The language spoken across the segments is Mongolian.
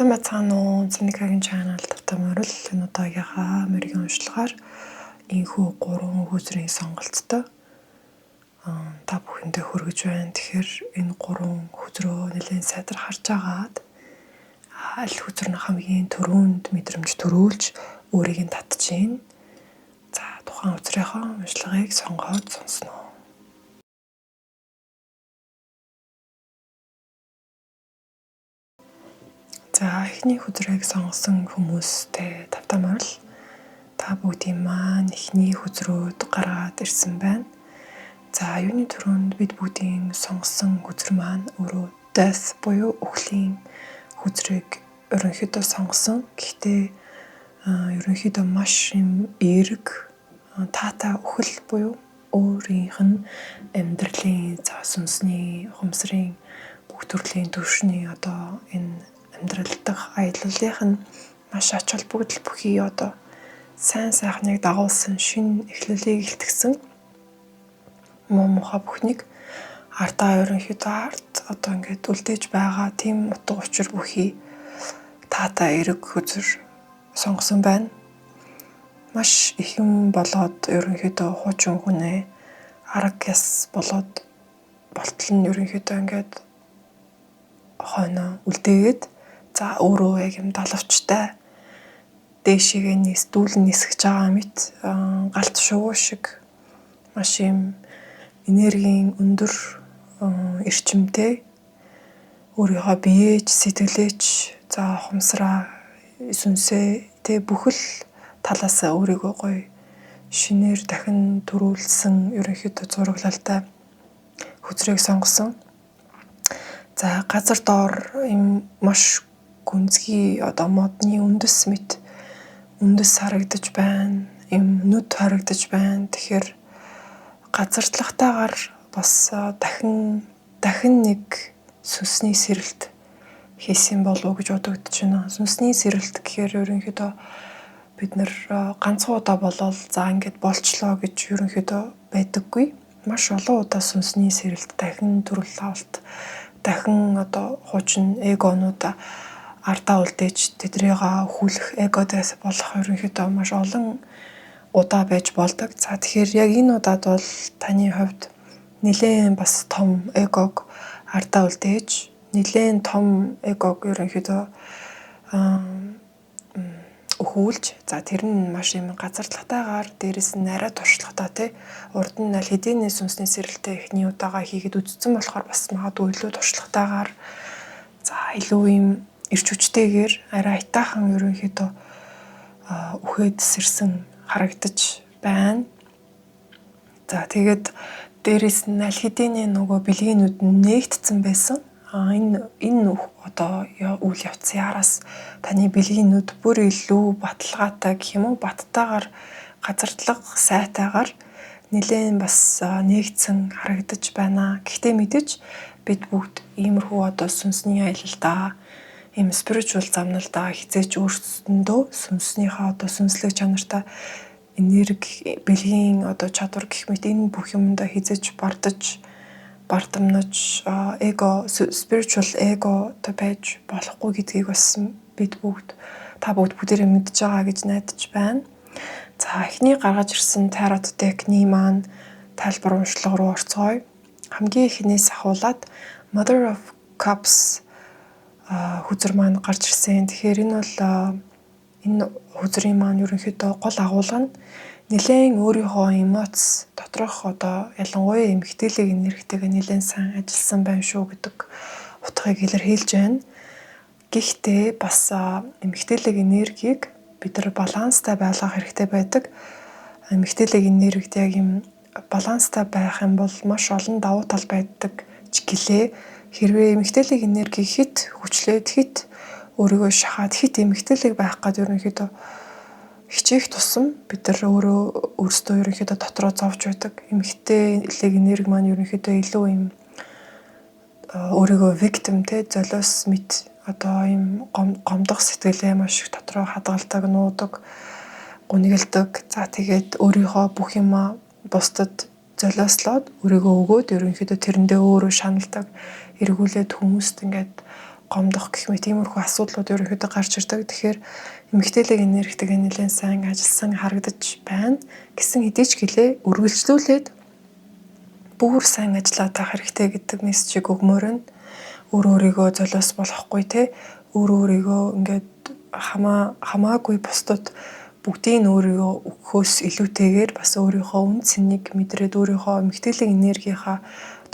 Сайн байцгаана уу? Цэникагийн channel тавтамаарл энэ удаагийнхаа мэргийн уншлагаар энэхүү 3 хүүзрийн сонголттой та бүхэндээ хүргэж байна. Тэгэхээр энэ 3 хүүзрөө нэлээд сайдар харж агаад аль хүүзэр нь хамгийн түрүүнд мэдрэмж төрүүлж өөрийг нь татчихээн. За тухайн хүүзрийнхөө уншлагыг сонгоод сонсноо. За эхний хүүзрийг сонгосон хүмүүстэй тавтамаарл та бүгдийн маань эхний хүүзрүүд гараад ирсэн байна. За юуны түрүүнд бид бүгдийн сонгосон хүүзэр маань өөрөө death буюу үхлийн хүүзрийг ерөнхийдөө сонгосон. Гэхдээ ерөнхийдөө маш юм эерэг таатай үхэл буюу өөрийнх нь амьдралын сүнсний ухамсарын бүх төрлийн төвшний одоо энэ амьдрал дахь аяллалынх нь маш ач холбогдол бүхий одоо сайн сайхныг дагуулсан шинэ эхлэлийг илтгэсэн муу муха бүхнийг ардаа ерөнхийдөө ард одоо ингээд үлдээж байгаа тийм утга учир бүхий таатай эерэг хүүзэр сонгосон байна. Маш их юм болоод ерөнхийдөө хуучин хүнээ арга яс болоод болтол нь ерөнхийдөө ингээд хойноо үлдээгээд за өөрөө яг юм далавчтай дээшээгээ дүүлэн нисгэж байгаа мэт галт шувуу шиг маш юм энергийн өндөр эрчимтэй өөрийнхөө биеэж сэтгэлээч за ухамсараа сүнсээ тэ бүхэл талаасаа өөрийгөө гоё шинээр дахин төрүүлсэн ерөнхийдөө зураглалтай хүүзрийг сонгосон. За газар доор юм маш гүнзгий одоо модны үндэс мэт үндэс харагдаж байна. Юм нүд харагдаж байна. Тэгэхээр газартлахтайгаар бас дахин нэг сүнсний сэрэлт хийсэн болов уу гэж бодогдож байна. Сүнсний сэрэлт гэхээр ерөнхийдөө бид нэр ганцхан удаа болол за ингэж болчлоо гэж ерөнхийдөө байдаггүй. Маш олон удаа сүнсний сэрэлт дахин төрөл авалт дахин одоо хуучин эгонуудаа ардаа үлдээж тэдрийг өхүүлэх эгодээс болох ерөнхийдөө маш олон удаа байж болдог. За тэгэхээр яг энэ удаад бол таны хувьд нэлээд бас том эгог ардаа үлдээж нэлээд том эгог ерөнхийдөө өхүүлж за тэр нь маш юм газарлахтайгаар дээрэс нь арай туршлагатай тий урд нь аль хэдийн сүнсний сэрэлтээ эхний удаага хийгээд үдцсэн болохоор бас магадгүй илүү туршлагатайгаар за илүү юм эрч хүчтэйгээр арай айтаахан ерөнхийдөө үхээд сэрсэн харагдаж байна. За тэгээд дээрэс нь аль хэдийн нөгөө бэлгийнүүд нь нээгдсэн байсан. Энэ одоо үйл явц яараас таны бэлгийнүүд бүр илүү баталгаатай гэх юм уу баттайгаар газартлаг сайтайгаар нэлээд бас нээгдсэн харагдаж байна. Гэхдээ мэдээж бид бүгд иймэрхүү одоо сүнсний аялалдаа ийм spiritual замналдаа хизээч өөрсдөндөө сүнснийхээ одоо сүнслэг чанартай энерги бэлгийн одоо чадвар гэх мэт энэ бүх юмдаа хизээч бардамнаж эго spiritual эго та байж болохгүй гэдгийг бас бид бүгд та бүгдээрээ мэдж байгаа гэж найдаж байна. За эхний гаргаж ирсэн tarot deck-ний маань тайлбар уншлага руу орцгоё. Хамгийн эхнээс ахуулаад Mother of Cups хүүзэр маань гарч ирсэн. Тэгэхээр энэ бол энэ хүүзрийн маань ерөнхийдөө гол агуулга нь нэлээд өөрийнхөө эмоц доторх одоо ялангуяа эмгтээлэг энергитэйгээ нэлээд сайн ажилласан байна шүү гэдэг утгыг илэрхийлж байна. Гэхдээ бас эмгтээлэг энергийг бид нар баланстай байлгах хэрэгтэй байдаг. Эмгтээлэг энергид яг юм баланстай байх юм бол маш олон давуу тал байдаг ч гэлээ. Хэрвээ эмгтээлэг энерги хит хүчлээд хит өөрийгөө шахаад хит эмгтээлэг байх гад ерөнхийдөө хичээх тусам бид нар өөрсдөө ерөнхийдөө дотроо зовж байдаг. Эмгтээлэг энерги маань ерөнхийдөө илүү юм өөрийгөө victim те золиос мэт одоо юм гомдох сэтгэлээ маш их дотроо хадгалдаг, нуудаг, гунигалдаг. За тэгээд өөрийнхөө бүх юмаа бусдад золиослоод өөрийгөө өгөөд ерөнхийдөө тэрэндээ өөрөө шаналдаг, эргүүлээд хүмүүст ингээд гомдох гэх мэт иймэрхүү асуудлууд ерөнхийдөө гарч ирдэг. Тэгэхээр эмэгтэйлэг энергитэйгээ нэлээд сайн ажилласан харагдаж байна гэсэн хэдий ч гэлээ үргэлжлүүлээд бүр сайн ажиллаад байх хэрэгтэй гэдэг мессежийг өгмөр нь өөрийгөө золиос болохгүй те өөрийгөө ингээд хамаагүй бусдад бүгдийг өөрийгөө өгөхөөс илүүтэйгээр бас өөрийнхөө үн цэнийг мэдрээд өөрийнхөө эмэгтэйлэг энергийнхаа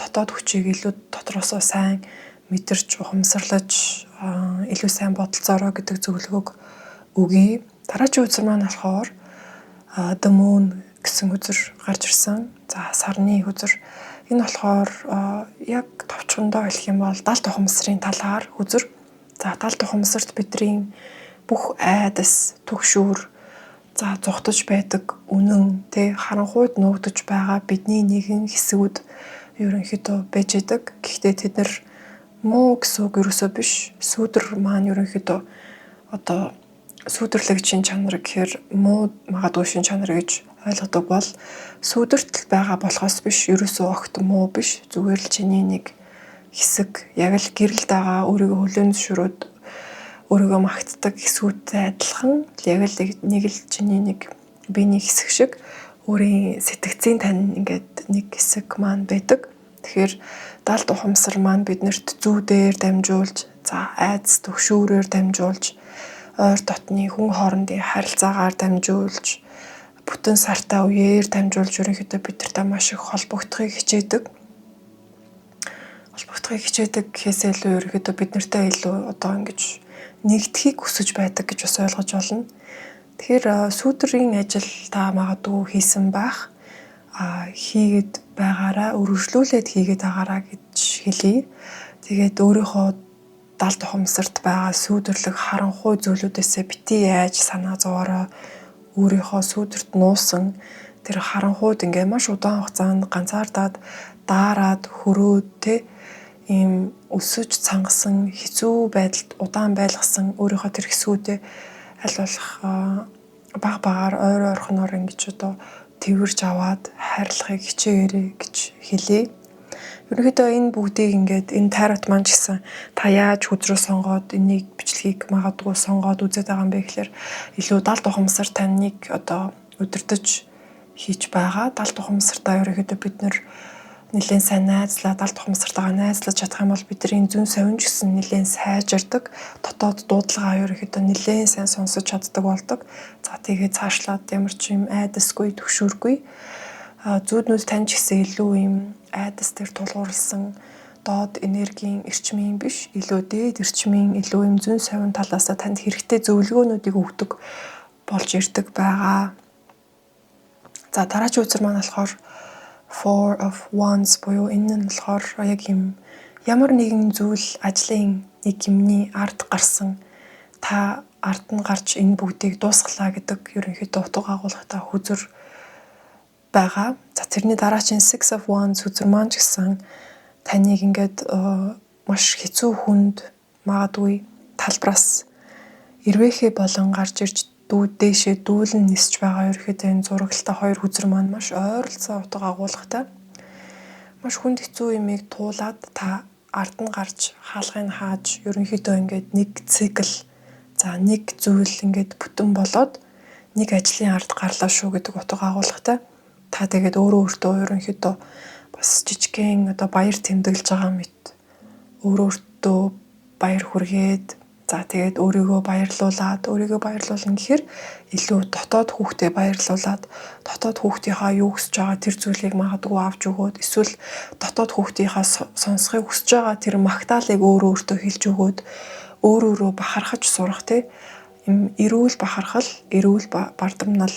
дотоод хүчийг илүү дотроосоо сайн мэдэрч ухамсарлаж илүү сайн бодолцоороо гэдэг зөвлөгөөг өгье. Дараагийн үзэр маань болохоор The Moon гэсэн үзэр гарч ирсэн. За сарны үзэр. Энэ болохоор яг товчхондоо хэлэх юм бол далд ухамсарын талаар үзэр. За далд ухамсарт бидний бүх айдас, түгшүүр за зүхтэж байдаг үнэн тэ харанхуйд нуугдж байгаа бидний нэгэн хэсгүүд ерөнхийдөө байж идэг. Гэхдээ тэд нар муу гэсэн үг ерөөсөө биш. Сүүдэр маань ерөнхийдөө одоо сүүдрлэг шин чанар гэхээр муу магадгүй шин чанар гэж ойлгодог бол сүүдэртэл байгаа болохоос биш. Ерөөсөө огт муу биш. Зүгээр л чиний нэг хэсэг яг л гэрэлд байгаа өөрийгөө хүлээн зөвшөөрөөд өөрийгөө магтдаг хэсгүүдтэй адилхан яг л нэг л чиний нэг биений хэсэг шиг өөрийн сэтгцийн тань ингээд нэг хэсэг маань байдаг. Тэгэхээр далд ухамсар маань биднэрт зүүдээр дамжуулж, за айдас төгшүүрээр дамжуулж, ойр дотны хүн хоорондын харилцаагаар дамжуулж, бүтэн сартаа үеэр дамжуулж ерөнхийдөө бидэртэй маш их холбогдохыг хичээдэг. Холбогдохыг хичээдэг гэхээсээ илүү ерөнхийдөө биднэртэй илүү одоо ингэж нэгдэхийг хүсэж байдаг гэж бас ойлгож болно. Тэгэхээр сүүдрийн ажил та магадгүй хийсэн байх. Хийгээд байгаараа өргөжлүүлээд хийгээд байгаараа гэж хэлье. Тэгээд өөрийнхөө далд ухамсарт байгаа сүүдэрлэг харанхуй зүйлүүдээсээ бити яаж санаа зовоороо өөрийнхөө сүүдэрт нуусан тэр харанхуйд ингээ маш удаан хугацаанд ганцаардаад даарад хөрөөд те ийм өсөж цангасан хэцүү байдалд удаан байлгасан өөрийнхөө тэр хэсгүүдээ аль болох баг-багаар ойр ойрхоноор ингэж одоо тэрвэрж аваад хайрлахыг хичээгээрэй гэж хэлье. Ерөнхийдөө энэ бүгдийг ингээд энэ тарот маань ч гэсэн та яаж хүзрөө сонгоод энийг бичлэгийг магадгүй сонгоод үзээд байгаа юм бэ гэхээр илүү далд ухамсар таныг одоо удирдах хийж байгаа. Далд ухамсартаа ерөнхийдөө бид нэлээд сайн найзлаад далд ухамсартайгаа найзлаж чадах юм бол бидний зүн совин ч гэсэн нэлээд сайжирдаг. Дотоод дуудлагаа ерөнхийдөө нэлээд сайн сонсож чаддаг болдог. За тэгээд цаашлаад ямар ч юм айдасгүй төгшүүргүй зүүднүүл тань ч гэсэн илүү юм айдас дээр тулгуурласан доод энергийн эрчмийн биш илүү дээд эрчмийн илүү юм зүн совин талаас танд хэрэгтэй зөвлөгөөнүүдийг өгдөг болж ирдэг байгаа. За дараагийн үзэр маань болохоор Four of Wands буюу энэ нь болохоор яг юм ямар нэгэн зүйл ажлын нэг юмний ард гарсан та ард нь гарч энэ бүгдийг дуусглаа гэдэг ерөнхийдөө утга агуулгатай хүзэр байгаа. За тэрний дараагийн Six of Wands хүзэр маань ч гэсэн таныг ингээд маш хэцүү хүнд магадгүй талбараас ирвэхэ болон гарч ирж дээшээ дүүлэн нисэж байгаа ерөөхдөө энэ зурагтай хоёр хүзэр маань маш ойролцоо утга агуулгатай. Маш хүнд хэцүү юмыг туулаад та ард нь гарч хаалгыг хааж ерөнхийдөө ингээд нэг цикл за нэг зүйл ингээд бүтэн болоод нэг ажлын ард гарлаа шүү гэдэг утга агуулгатай. Та тэгээд өөртөө ерөнхийдөө бас жижигхэн одоо баяр тэмдэглэж байгаа мэт өөртөө баяр хүргээд за тэгээд өөрийгөө баярлуулад баярлуулна гэхээр илүү дотоод хүүхдээ баярлуулад дотоод хүүхдийнхаа юу хүсэж байгаа тэр зүйлийг магадгүй авч өгөөд эсвэл дотоод хүүхдийнхаа сонсохыг хүсэж байгаа тэр магтаалыг өөртөө хэлж өгөөд өөрөөрөө бахархаж сурах тийм эрүүл бахархал эрүүл бардамнал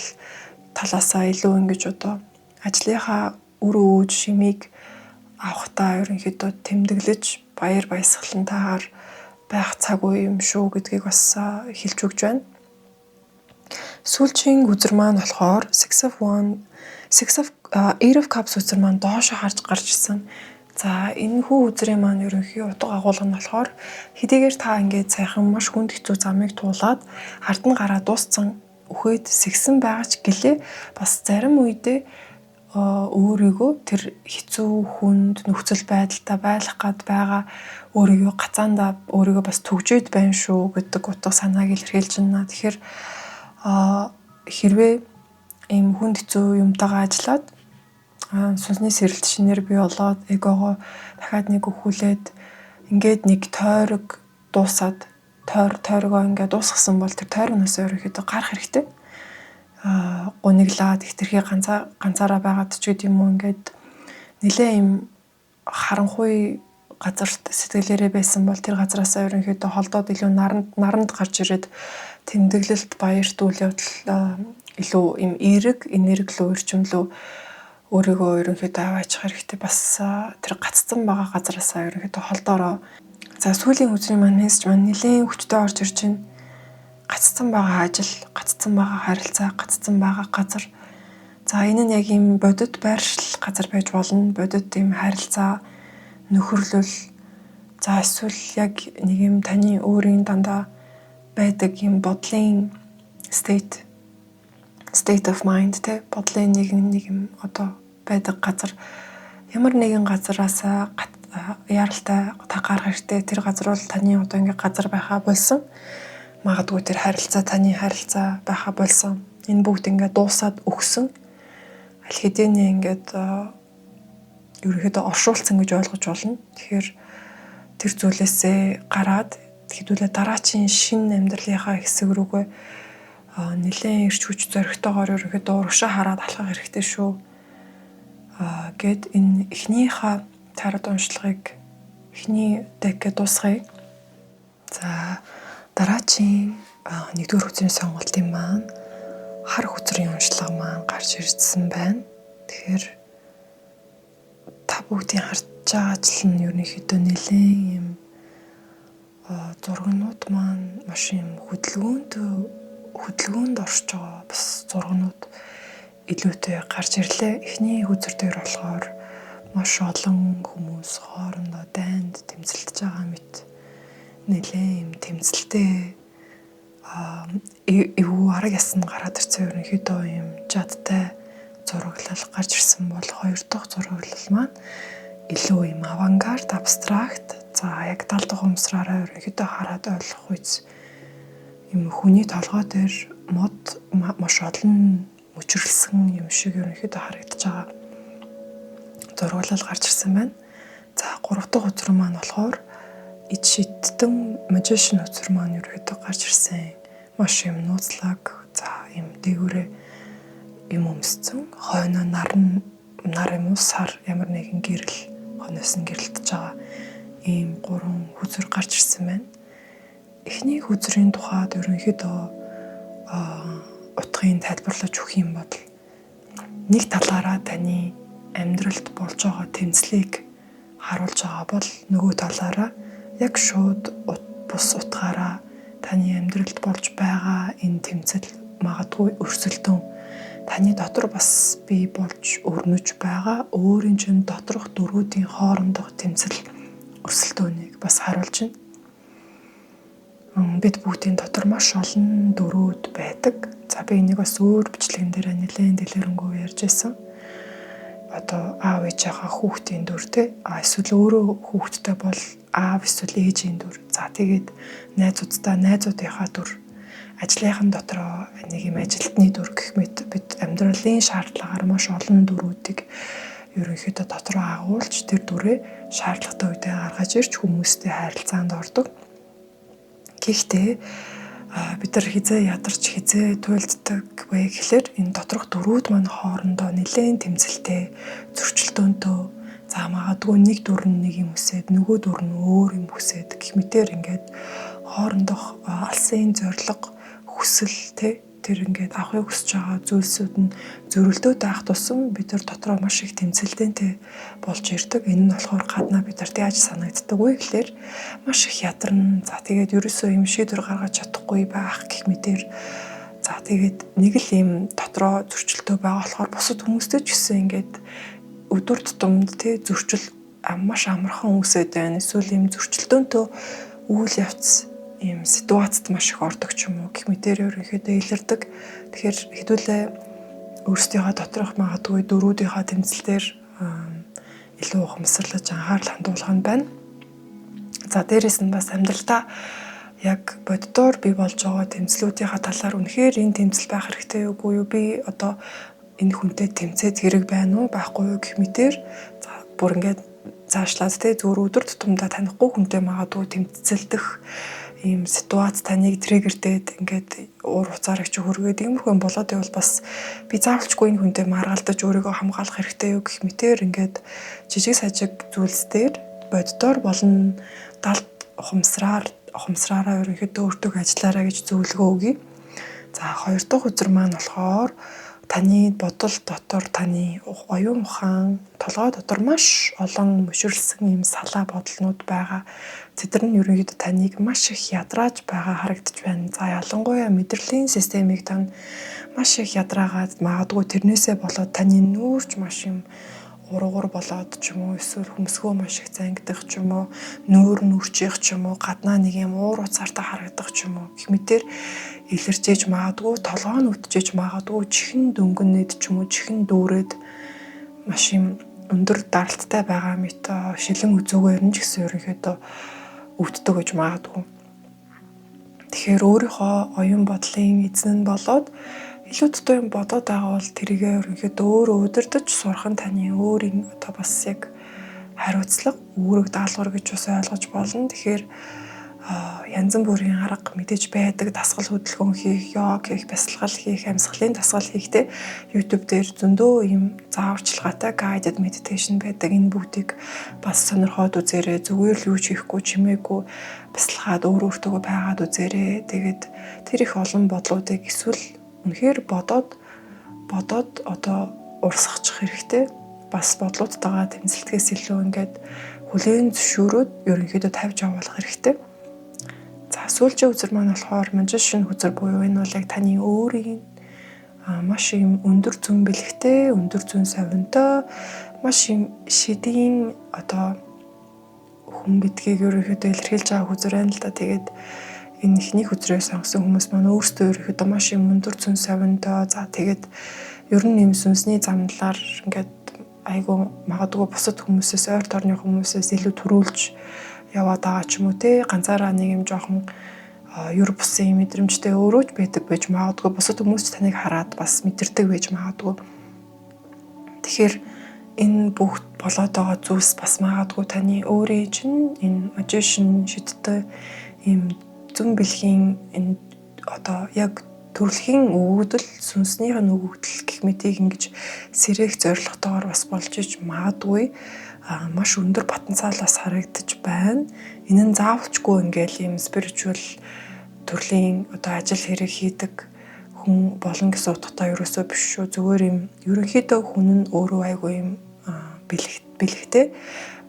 талаасаа илүү ингэж одоо ажлынхаа үр өөж шимийг авахтаа ерөнхийдөө тэмдэглэж баяр баясгалантайгаар байх цаг үе юм шүү гэдгийг бас хэлж өгч байна. Сүүлчийн үзэр маань болохоор Eight of Cups үзэр маань доошо харж гарч ирсэн. За энэ хүү үзрийн маань ерөнхий утга агуулга нь болохоор хэдийгээр та ингээд сайхан маш хүнд хэцүү замыг туулаад ард нь гараа дууссан үхээд сэгсэн байгаа ч гэлээ бас зарим үедээ өөрийгөө тэр хэцүү хүнд нөхцөл байдалтай байх гад байгаа өөрийгөө гацаандаа өөрийгөө бас түгжээд байна шүү гэдэг утга санааг илэрхийлж байна. Тэгэхээр хэрвээ ийм хүнд хэцүү юмтайгаа ажиллаад сүнсний сэрэлт шинээр бий болоод эгогоо дахиад нэг өхүүлээд ингээд нэг тойрог дуусаад тойрогоо ингээд дуусгасан бол тэр тойрогноос ерөөхдөө гарах хэрэгтэй. Гуниглаад хитрхи ганцаараа байгаад ч гэдэм юм ингээд нэлээ юм харанхуй газарт сэтгэлээрээ байсан бол тэр газараасаа ерөнхийдөө холдоод илүү наранд гарч ирээд тэмдэглэлт баярт үйл явдал илүү юм эерэг энерги рүү өрчмлөө өөрийгөө ерөнхийдөө аваачих хэрэгтэй. Бас тэр гаццсан байгаа газараасаа ерөнхийдөө холдоороо. За сүүлийн үзрийн маань мессеж маань нэлээд хүчтэй орж ирж байна. Гаццсан байгаа ажил, гаццсан байгаа харилцаа, гаццсан байгаа газар. За энэ нь яг юм бодит байршил газар байж болно. Бодит юм харилцаа, нөхөрлөл. За эсвэл яг нэг юм таны өөрийн дандаа байдаг юм бодлын state of mind те бодлын нэг юм одоо байдаг газар. Ямар нэгэн газараас яаралтай та гарах хэрэгтэй. Тэр газар бол таны одоо ингээ газар байхаа болсон. Магадгүй тэр харилцаа таны харилцаа байхаа болсон. Энэ бүгд ингээд дуусаад өгсөн. Аль хэдийнэ ингээд ерөөхдөө оршуулсан гэж ойлгож болно. Тэгэхээр тэр зүйлээсээ гараад хэдүүлээ дараачийн шинэ амьдралынхаа хэсэг рүүгээ нэлээд ирч хүч зоригтойгоор ерөөхдөө урагшаа хараад алхах хэрэгтэй шүү. Гэд энэ эхнийхээ тарад уншлагыг эхний декэд дуусгая. За дараачийн 1-р үзрийн сонголтын маань хар хүзрийн уншлага маань гарч ирсэн байна. Тэгэхээр та бүгдийн харж байгаа ажил нь ерөнхийдөө нэлээд юм зургнууд маань маш юм хөдөлгөөнд орж байгаа бас зургнууд илүүтэй гарч ирлээ. Эхний хүзэр дээр болохоор маш олон хүмүүс хоорондоо дайнд тэмцэлдэж байгаа мэт нэлээд юм тэмцэлтэй эвгүй арга ясан гараад ирсэн ерөнхийдөө юм жадтай зураглал гарч ирсэн бол 2 дахь зураглал маань илүү юм авангард, абстракт. За яг 70 дахь умсраараа ерөнхийдөө хараад ойлгох үз юм хүний толгой дээр мод маш олон мөчрлсөн юм шиг ерөнхийдөө харагдаж байгаа зураглал гарч ирсэн байна. За 3 дахь үзэр маань болохоор ид шидтэн magician үзэр маань ерөөдөө гарч ирсэн. Маш юм нууцлаг, за юм дээгүүрээ юм өмсцэн, хойноо нар юм уу сар ямар нэгэн гэрэл хойноос нь гэрэлтэж байгаа ийм 3 үзэр гарч ирсэн байна. Эхний үзрийн тухайд ерөнхийдөө утгыг тайлбарлаж өгөх юм бол нэг талаараа таны амьдралд болж байгаа тэмцлийг харуулж байгаа бол нөгөө талаараа яг шууд бус утгаараа таны амьдралд болж байгаа энэ тэмцэл магадгүй өрсөлдөөн таны дотор бас бий болж өрнөж байгаа өөрийн чинь доторх дөрвүүдийн хоорондох тэмцэл өрсөлдөөнийг бас харуулж байна. Бид бүгдийн дотор маш олон дөрвүүд байдаг. За би энийг бас өөр бичлэгэн дээр нэлээд дэлгэрэнгүй ярьж байсан. Одоо аав ээжийнхаа хүүхдийн дүр те эсвэл өөрөө хүүхдтэй бол аав эсвэл ээжийн дүр. За тэгээд найзуудынхаа дүр. Ажлынхан дотроо нэг юм ажилтны дүр гэх мэт бид амьдралын шаардлагаар маш олон дүрүүдийг ерөнхийдөө дотроо агуулж тэр дүрээ шаардлагатай үедээ гаргаж ирж хүмүүстэй харилцаанд ордог. Гэхдээ бид нар хизээ ядарч хизээ туйлддаг вэ гэхлээр энэ доторх дөрвүүд маань хоорондоо нэлээд тэмцэлтэй зөрчилдөөнтэй. За магадгүй нэг дүр нь нэг юм үсээд нөгөө дүр нь өөр юм үсээд гэх мэтээр ингээд хоорондох алсын зориг хүсэл тэр ингээд авахыг хүсэж байгаа зүйлсүүд нь зөрөлдөөд байх тусам бид нар дотроо маш их тэмцэлтэй болж ирдэг. Энэ нь болохоор гаднаа бид нарт яаж санагддаг вэ гэхлээр маш их ядарна. За тэгээд ерөөсөө юм шийдвэр гаргаж чадахгүй байх гэх мэтээр за тэгээд нэг л юм дотроо зөрчилтөө байгаа болохоор бусад хүмүүстэй ч гэсэн ингээд өдөр тутамд зөрчил маш амархан үсээд байна. Эсвэл юм зөрчилдөөнтэй үйл явц ийм ситуацид маш их ордог ч юм уу гэх мэтээр ерөнхийдөө илэрдэг. Тэгэхээр хэдүүлээ өөрсдийнхөө доторх магадгүй дөрүүдийнхаа тэмцэлээр илүү ухамсарлаж анхаарал хандуулах нь байна. За дээрэс нь бас амьдралдаа яг боддоор бий болж байгаа тэмцлүүдийнхаа талаар үнэхээр энэ тэмцэл байх хэрэгтэй үгүй юу? Би одоо энэ хүнтэй тэмцээд хэрэг байна уу, байхгүй юу гэх мэтэр бүр ингээд цаашлаад зүгээр өдөр тутамдаа танихгүй хүнтэй магадгүй тэмцэлдэх ийм ситуац таныг триггердээд ингээд уур хуцаараа ч хөргөөд иймэрхүү болоод байвал бас би заавалчгүй энэ хүнтэй маргалдаж өөрийгөө хамгаалах хэрэгтэй юу гэх мэтэр ингээд жижиг сажиг зүйлсээр боддоор болон далд ухамсараараа ерөнхийдөө өөртөө ажиллаараа гэж зөвлөгөө өгье. За хоёр дахь үзэр маань болохоор таны бодол дотор таны оюун ухаан толгой дотор маш олон мөшөрлсөн ийм салаа бодлонууд байгаа. Тэд нь ерөнхийдөө таныг маш их ядрааж байгаа харагдаж байна. За ялангуяа мэдрэлийн системийг тань маш их ядраагаад магадгүй тэрнээсээ болоод таны нүүрч маш юм уруугар болоод ч юм уу эсвэл хөмсгөө маш их зангидах ч юм уу нүүр нүрчих ч юм уу гаднаа нэг юм уур уцаартай харагдах ч юм уу гэх мэтэр илэрчээж магадгүй толгоо нь үтжиж магадгүй чихэн дөнгөнөд ч юм уу чихэн дүүрээд маш юм өндөр даралттай байгаа мэт шилэн үзүүгээр нь ч гэсэн ерөнхийдөө өвддөг гэж магадгүй. Тэгэхээр өөрийнхөө оюун бодлын эзэн нь болоод илүү дутуу юм бодоод байгаа бол тэрийгээ ерөнхийдөө өөрөө удирдах сурах нь таны өөрийн одоо бас яг хариуцлага үүрэг даалгавар гэж бас ойлгож болно. Тэгэхээр янз бүрийн арга мэдээж байдаг, дасгал хөдөлгөөн хийх, йог хийх, бясалгал хийх, амьсгалын дасгал хийхдээ YouTube дээр зөндөө ийм зааварчилгаатай guided meditation байдаг. Энэ бүгдийг бас сонирхоод үзээрэй. Зүгээр л юу ч хийхгүй, чимээгүй бясалгаад өөртөө байгаад үзээрэй. Тэгээд тэр их олон бодлуудыг эсвэл үнэхээр бодоод одоо урсгачих хэрэгтэй. Бас бодлуудтайгаа тэмцэлтгээс илүү ингээд хүлээн зөвшөөрөөд ерөнхийдөө тавьж явуулах хэрэгтэй. За сүүлчийн үзэр маань болохоор манжишин үзэр буюу энэ бол яг таны өөрийн маш юм өндөр зүүн бэлэгтэй, өндөр зүүн совинтой, маш юм шидийн одоо хүн гэдгийг ерөнхийдөө илэрхийлж байгаа үзэр байна л да. Тэгээд энэ ихний үзрээ сонгосон хүмүүс маань өөрсдөө ерөнхийдөө маш юм өндөр зүүн совинтой. За тэгээд ер нь юм сүнсний замналаар ингээд айгу магадгүй бусад хүмүүсээс ойр дорны хүмүүсээс илүү төрүүлж яваад байгаа ч юм уу те ганцаараа нэг юм жоохон юр бусын мэдрэмжтэй өөрөө ч байдаг байж магадгүй бусад хүмүүс ч таныг хараад бас мэдэрдэг байж магадгүй. Тэгэхээр энэ бүх болоод байгаа зүйлс бас магадгүй таны өөрийн чинь энэ magician шидтэй ийм зүүн бэлгийн энэ одоо яг төрөлхийн өгөгдөл сүнснийх нь өгөгдөл гэх мэтийг ингэж сэрэх зорилготойгоор бас болж иж магадгүй маш өндөр потенциалаас харагдаж байна. Энэ нь заавалчгүй ингээл ийм spiritual төрлийн одоо ажил хэрэг хийдэг хүн болон гэсэн утгатай ерөөсөө биш шүү. Зүгээр юм ерөнхийдөө хүн нь өөрөө айгүй юм бэлэгтэй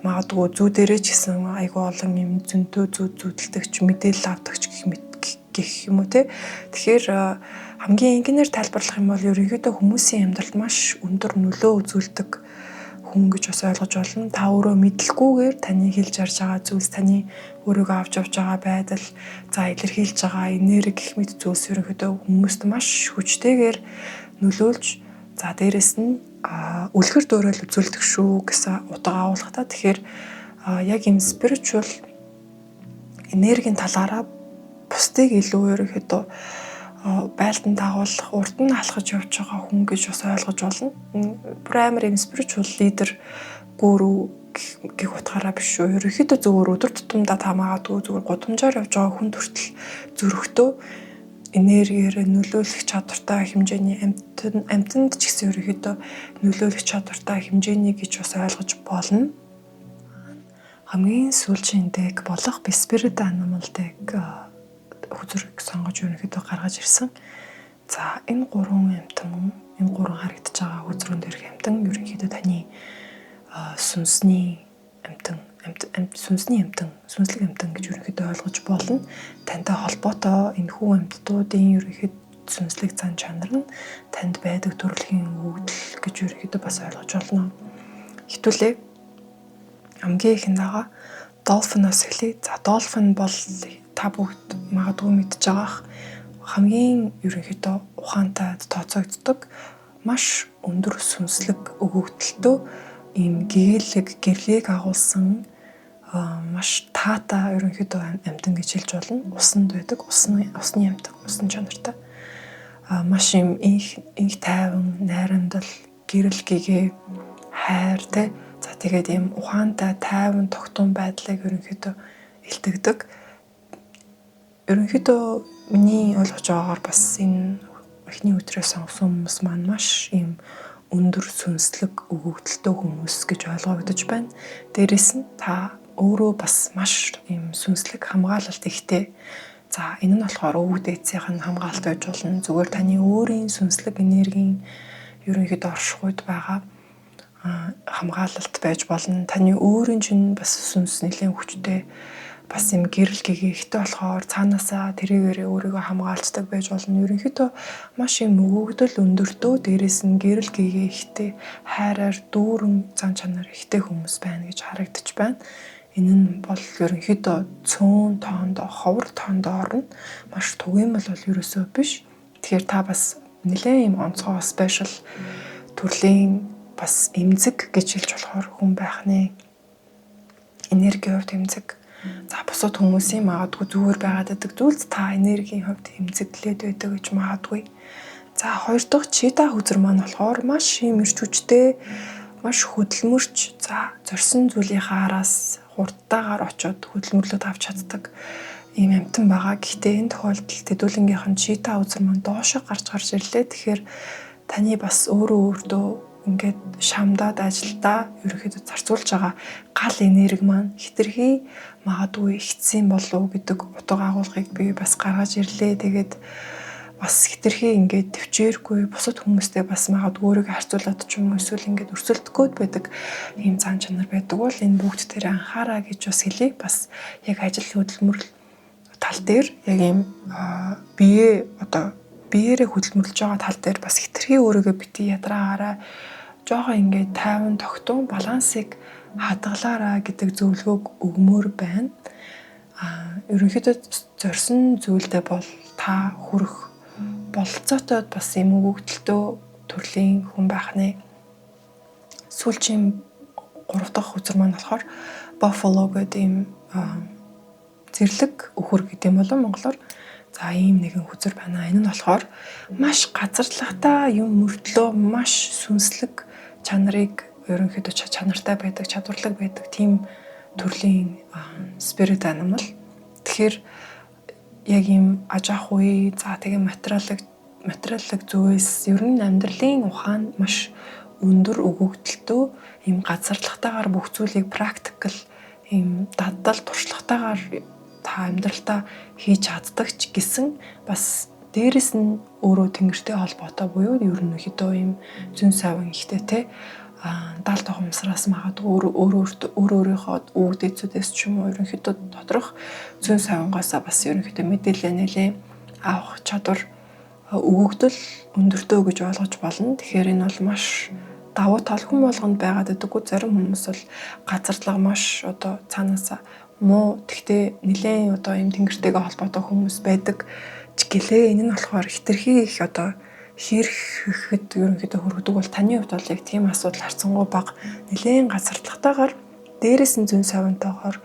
магадгүй зүү дээрээ ч гэсэн айгүй олон юм зөнтөө зүүдэлдэгч мэдээлэл авдагч гэх юм уу те. Тэгэхээр хамгийн энгийнээр тайлбарлах юм бол ерөнхийдөө хүмүүсийн амьдралд маш өндөр нөлөө үзүүлдэг хүн гэж бас ойлгож болно. Та өөрөө мэдлэггүйгээр таны хэлж харж байгаа зүйлс, таны өөрийгөө авч явж байгаа байдал, за илэрхийлж байгаа энерги гэх мэт зүйлс ерөнхийдөө хүмүүст маш хүчтэйгээр нөлөөлж, за дээрэс нь үлгэр дуурайл үзүүлдэг шүү гэсэн утга агуулгатай. Тэгэхээр яг энэ spiritual энергийн талаараа бусдыг илүү ерөнхийдөө байлдан дагуулах, урд нь алхаж явж байгаа хүн гэж бас ойлгож болно. Бүр амар юм spiritual leader гүрүү гэх утгаараа биш шүү. Ерөнхийдөө зөвхөн өдөр тутамдаа та магадгүй зөвхөн гудамжаар явж байгаа хүн төртөл зөрөгтөө энергиээр нөлөөлөх чадвартай хэмжээний амьтанд ч гэсэн ерөнхийдөө нөлөөлөх чадвартай хэмжээний гэж бас ойлгож болно. Хамгийн сүүлийн дэг болох Spirit Animal дэг хүзрэг сонгож ерөнхийдөө гаргаж ирсэн. За энэ гурван амьтан, энэ гурван харагдаж байгаа хүзрүүн дээрх амьтан ерөнхийдөө таны сүнсний амьтан, сүнслэг амьтан гэж ерөнхийдөө ойлгож болно. Тантай холбоотой энэ хүн амьтдуудын ерөнхийд сүнслэг зан чанар нь танд байдаг төрөлхийн өгөгдөл гэж ерөнхийдөө бас ойлгож болно. Хитүүлээ хамгийн ихэнд байгаа долфиноос хэлье. За долфин бол та бүгд магадгүй мэдж байгаах хамгийн ерөнхийдөө ухаантай тооцогддог маш өндөр сүнслэг өгөгдөлтөө ийм гэрлийг агуулсан маш таатай ерөнхийдөө амьтан гэж хэлж болно. Усанд байдаг, усны амьтан, усны чанартай. Маш ийм инх тайван, найрамдал, гэрэл гэгээ, хайр тэ. За тэгээд ийм ухаантай, тайван, тогтун байдлыг ерөнхийдөө илтгэдэг. Ерөнхийдөө миний ойлгож байгаагаар бас энэ эхний өдрөө сонгосон хүмүүс маань маш ийм өндөр сүнслэг өгөгдөлтөө хүмүүс гэж ойлгогдож байна. Дээрээс нь та өөрөө бас маш ийм сүнслэг хамгаалалт ихтэй. За энэ нь болохоор өвөг дээдсийнх нь хамгаалалт байж болно. Зүгээр таны өөрийн сүнслэг энергийн ерөнхийдөө оршихуйд байгаа хамгаалалт байж болно. Таны өөрийн чинь бас сүнс нэлээд хүчтэй. Бас юм гэрэл гэгээхтэй болохоор цаанаасаа тэрийгээрээ өөрийгөө хамгаалцдаг байж болно. Ерөнхийдөө маш юм өгөгдөл өндөртөө дээрээс нь гэрэл гэгээхтэй хайраар дүүрэн зан чанар ихтэй хүмүүс байна гэж харагдаж байна. Энэ нь бол ерөнхийдөө цөөн тоонд, ховор тоонд орно. Маш түгээмэл бол ерөөсөө биш. Тэгэхээр та бас нэлээд юм онцгой спешиал төрлийн бас эмзэг гэж хэлж болохоор хүн байхны энергийн хувьд эмзэг. За бусад хүмүүсийн магадгүй зүгээр байгаад байдаг зүйлс та энергийн хувьд эмзэглээд байдаг гэж магадгүй. За хоёр дахь чита хүзэр маань болохоор маш юм эрч хүчтэй, маш хөдөлмөрч, за зорьсон зүйлийнхаа араас хурдтайгаар очоод хөдөлмөрлөд авч чаддаг ийм амьтан байгаа. Гэхдээ энэ тохиолдолд тэдүүлэнгийнх нь чита хүзэр маань доошоо гарч ирлээ. Тэгэхээр таны бас өөртөө ингээд шамдаад ажилдаа ерөөхдөө зарцуулж байгаа гал энерги маань хитрхи магадгүй ихсэн болов гэдэг утга агуулгыг би бас гаргаж ирлээ. Тэгээд бас хитрхи ингээд төвчээргүй бусад хүмүүстэй бас магадгүй өөрийгөө харьцуулаад ч юм уу эсвэл ингээд өрсөлдөхгүйд байдаг ийм цаан чанар байдаг бол энэ бүгд дээр анхаараа гэж бас хэлье. Бас яг ажил хөдөлмөрл тал дээр яг ийм биеэрээ хөдөлмөрлөж байгаа тал дээр бас хитрхи өөрийгөө бити ядраагаараа жоохон ингээд тайван тогтун балансыг хадгалаараа гэдэг зөвлөгөөг өгмөр байна. Ерөнхийдөө зорьсон зүйлдээ бол та хүрэх бололцоотойд бас юм өгөгдөлтөө төрлийн хүн байхны сүүлчийн 3 дахь үзэр маань болохоор Buffalo гэдэг ийм зэрлэг өхөр гэдэг юм болов монголоор. За ийм нэгэн хүзэр байна. Энэ нь болохоор маш газарлагтай юм мөртлөө маш сүнслэг чанарыг ерөнхийдөө чанартай байдаг, чадварлаг байдаг тийм төрлийн spirit animal. Тэгэхээр яг ийм аж ахуй, за тэгээ материаллык зүйлс ер нь амьдралын ухаанд маш өндөр өгөгдөлтөө ийм газарлахтайгаар бүх зүйлийг практикал ийм дадал туршлагатайгаар та амьдралдаа хийж чаддаг ч гэсэн бас дээрэс нь өөрөө тэнгэртэй холбоотой буюу ерөнхийдөө ийм зүүн савин ихтэй те даал тухамсраас магадгүй өөрийнхөө өвөг дээдсүүдээс ч юм уу ерөнхийдөө доторх зүүн савингаасаа бас ерөнхийдөө мэдээлэл нэлээ авах чадвар өгөгдөл өндөртөө гэж ойлгож болно. Тэгэхээр энэ бол маш давуу тал хүн болгонд байгаад байдаггүй. Зарим хүмүүс бол газарлага маш одоо цаанаасаа муу тэгтээ нэлээд одоо ийм тэнгэртэйгээ холбоотой хүмүүс байдаг ч гэлээ. Энэ нь болохоор хитрхи их одоо хийхэд ерөнхийдөө хөргөдөг бол таны хувьд бол яг тийм асуудал харцангуй бага нэлээд газарлахтайгаар дээрээс нь зүүн савинтайгаар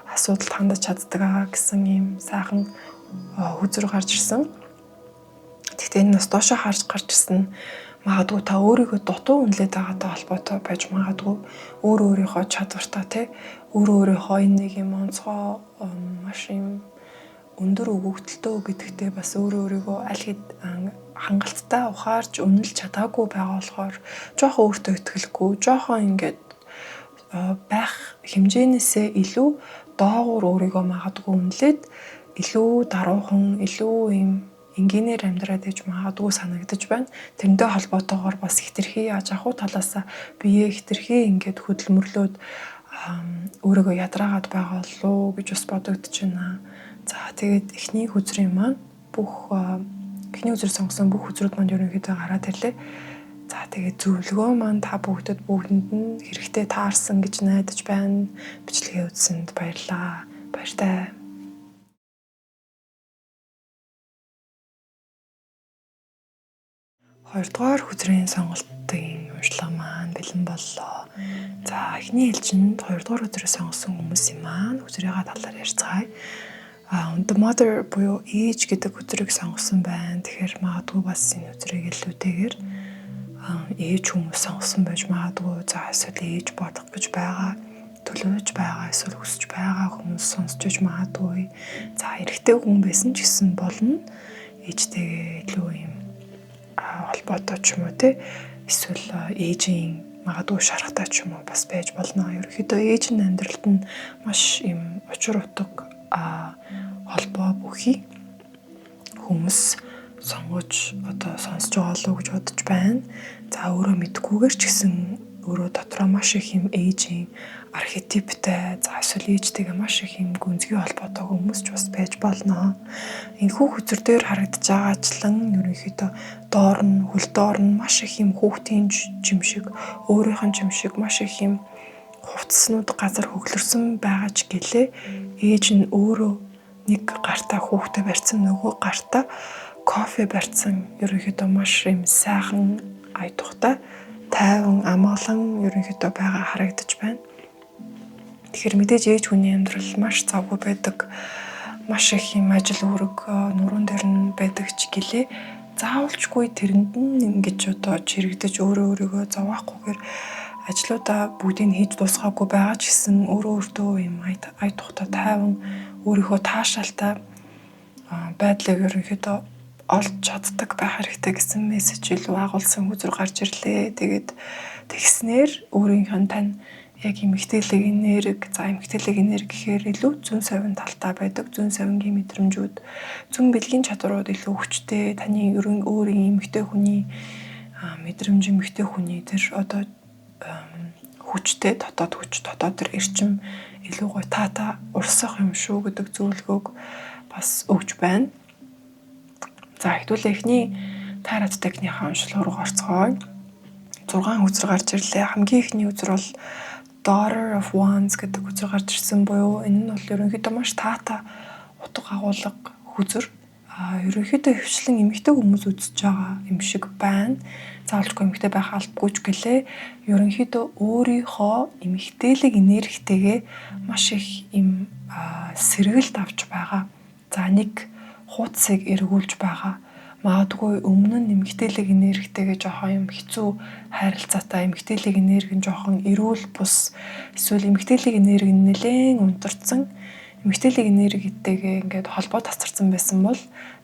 асуудал хандаж чаддаг гэсэн ийм сайхан хүзэр гарч ирсэн. Гэхдээ энэ бас доошоо гарч ирсэн магадгүй та өөрийгөө дутуу үнэлээд байгаатай холбоотой байж магадгүй өөрийнхөө чадвартаа тий өөрийнхөө энэ нэг юм онцгой маш юм өндөр өгөгдөлтөө гэдэгтээ бас өөрийгөө аль хэд хангалттай ухаарч үнэлж чадаагүй байгаа болохоор жоохон өөртөө итгэлгүй, жоохон ингээд байх хэмжээнээсээ илүү доогуур өөрийгөө магадгүй үнэлээд илүү даруухан, илүү юм энгийнээр амьдраад иж магадгүй санагдаж байна. Тэрнтэй холбоотойгоор бас хитрхи аж ахуй талаас бие хитрхи ингээд хөдөлмөрлөөд өөрийгөө ядраагаад байгаа болов гэж бас бодогдож байна. За тэгээд эхний хүзрийн маань эхний хүзэр сонгосон бүх хүзрүүд маань ерөнхийдөө гараад ирлээ. За тэгээд зөвлөгөө маань та бүгдэнд нь хэрэгтэй таарсан гэж найдаж байна. Бичлэгээ үзсэнд баярлалаа. Баяртай. 2 дугаар хүзрийн сонголтын уншлага маань бэлэн боллоо. За эхний ээлжинд 2 дугаар хүзрээ сонгосон хүмүүсийн маань хүзрийнхаа талаар ярьцгаая. The mother буюу ээж гэдэг хүзрийг сонгосон байна. Тэгэхээр магадгүй бас энэ хүзрийг илүүтэйгээр ээж хүмүүс сонгосон байж магадгүй. За эсвэл ээж бодох гэж байгаа, төлөвлөж байгаа, эсвэл хүсэж байгаа хүмүүс сонсч иж магадгүй. За эрэгтэй хүн байсан ч гэсэн болно. Ээжтэйгээ илүү юм холбоотой ч юм уу те, эсвэл ээжийн магадгүй шаргатай ч юм уу бас байж болно. Ерөнхийдөө ээж нь амьдралд нь маш юм учир утга холбоо бүхий хүмүүс сонгож сонсож байгаа лөө гэж бодож байна. За өөрөө мэдгүйгээр ч гэсэн өөрөө дотроо маш их юм ээжийн архетиптэй, за эсвэл ээжтэйгээ маш их юм гүнзгий холбоотой хүмүүс ч бас байж болно. Энэхүү хүзэр дээр харагдаж байгаачлан ерөнхийдөө хөл доор нь маш их юм хүүхдийн жимшиг, өөрийнх нь жимшиг маш их юм хувцснууд газар хөглөрсөн байгаа ч гэлээ ээж нь өөрөө нэг гартаа хүүхдээ барьсан, нөгөө гартаа кофе барьсан, ерөнхийдөө маш юм сайхан ая тухтай тайван амгалан ерөнхийдөө байгаа харагдаж байна. Тэгэхээр мэдээж ээж хүний амьдрал маш завгүй байдаг, маш их юм ажил үүрэг нуруунд дээр нь байдаг ч гэлээ заавалчгүй тэрэнд нь ингэж чирэгдэж өөрийгөө зовоохгүйгээр ажлуудаа бүгдийг хийж дуусгаагүй байгаа ч гэсэн өөртөө юм ая тухтай тайван өөрийнхөө таашаалтай байдлыг ерөнхийдөө олж чаддаг байх хэрэгтэй гэсэн мессеж илүү агуулсан хүзэр гарч ирлээ. Тэгээд тэгснээр өөрийнх нь тань яг эмэгтэйлэг энерги, за эмэгтэйлэг энерги гэхээр илүү зүүн совин талтай байдаг. Зүүн совингийн мэдрэмжүүд, зүүн бэлгийн чадварууд илүү хүчтэй. Таны өөрийн эмэгтэй хүний мэдрэмж, эмэгтэй хүний тэр хүчтэй дотоод хүч, дотоод тэр эрчим илүү гоё таата урсах юм шүү гэдэг зөвлөгөөг бас өгж байна. За хэдүүлээ эхний тайрат техникийн уншлага руу орцгоё. 6 хүзэр гарч ирлээ. Хамгийн эхний хүзэр бол Daughter of Wands гэдэг хүзэр гарч ирсэн буюу энэ нь бол ерөнхийдөө маш таата утга агуулга хүзэр. Ерөнхийдөө хвшлэн эмэгтэй хүмүүс үзэж байгаа юм шиг байна. Заавалжгүй эмэгтэй байх албагүй ч гэлээ ерөнхийдөө өөрийнхөө эмэгтэйлэг энергитэйгээ маш их юм сэргэлт авч байгаа. За нэг хуудсыг эргүүлж байгаа. Магадгүй өмнө нь эмэгтэйлэг энергитэйгээ жоохон юм хэцүү хайралцаатай, эмэгтэйлэг энерги нь жоохон эрүүл бус, эсвэл эмэгтэйлэг энерги нь нэлээд унтарсан, эмэгтэйлэг энергитэйгээ ингээд холбоо тасарсан байсан бол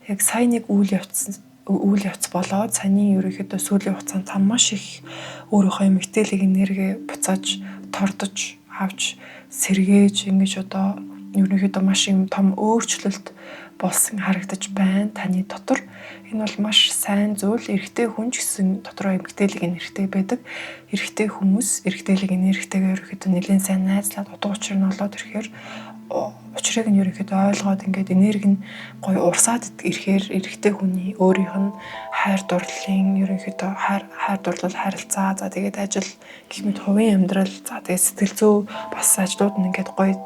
яг сая нэг үйл явц болоод саяны ерөнхийдөө сүүлийн хугацаанд та маш их өөрийнхөө эмэгтэйлэг энерги буцааж тордож авч сэргээж ингэж ерөнхийдөө маш юм том өөрчлөлт болсон харагдаж байна таны дотор. Энэ бол маш сайн зүйл. Эрэгтэй хүн ч гэсэн дотроо эмэгтэйлэг энергитэй байдаг. Эрэгтэй хүмүүс эрэгтэйлэг энергитэйгээр ерөнхийдөө нэлээд сайн найзлаад утга учир нь олоод ирэхээр учрыг нь ерөнхийдөө ойлгоод ингээд энерги нь гоё урсаад ирэхээр эрэгтэй хүний өөрийнх нь хайр дурлалын ерөнхийдөө хайр дурлал, харилцаа, за тэгээд ажил гэх мэт хувийн амьдрал, за тэгээд сэтгэл зүй бас ажлууд нь ингээд гоё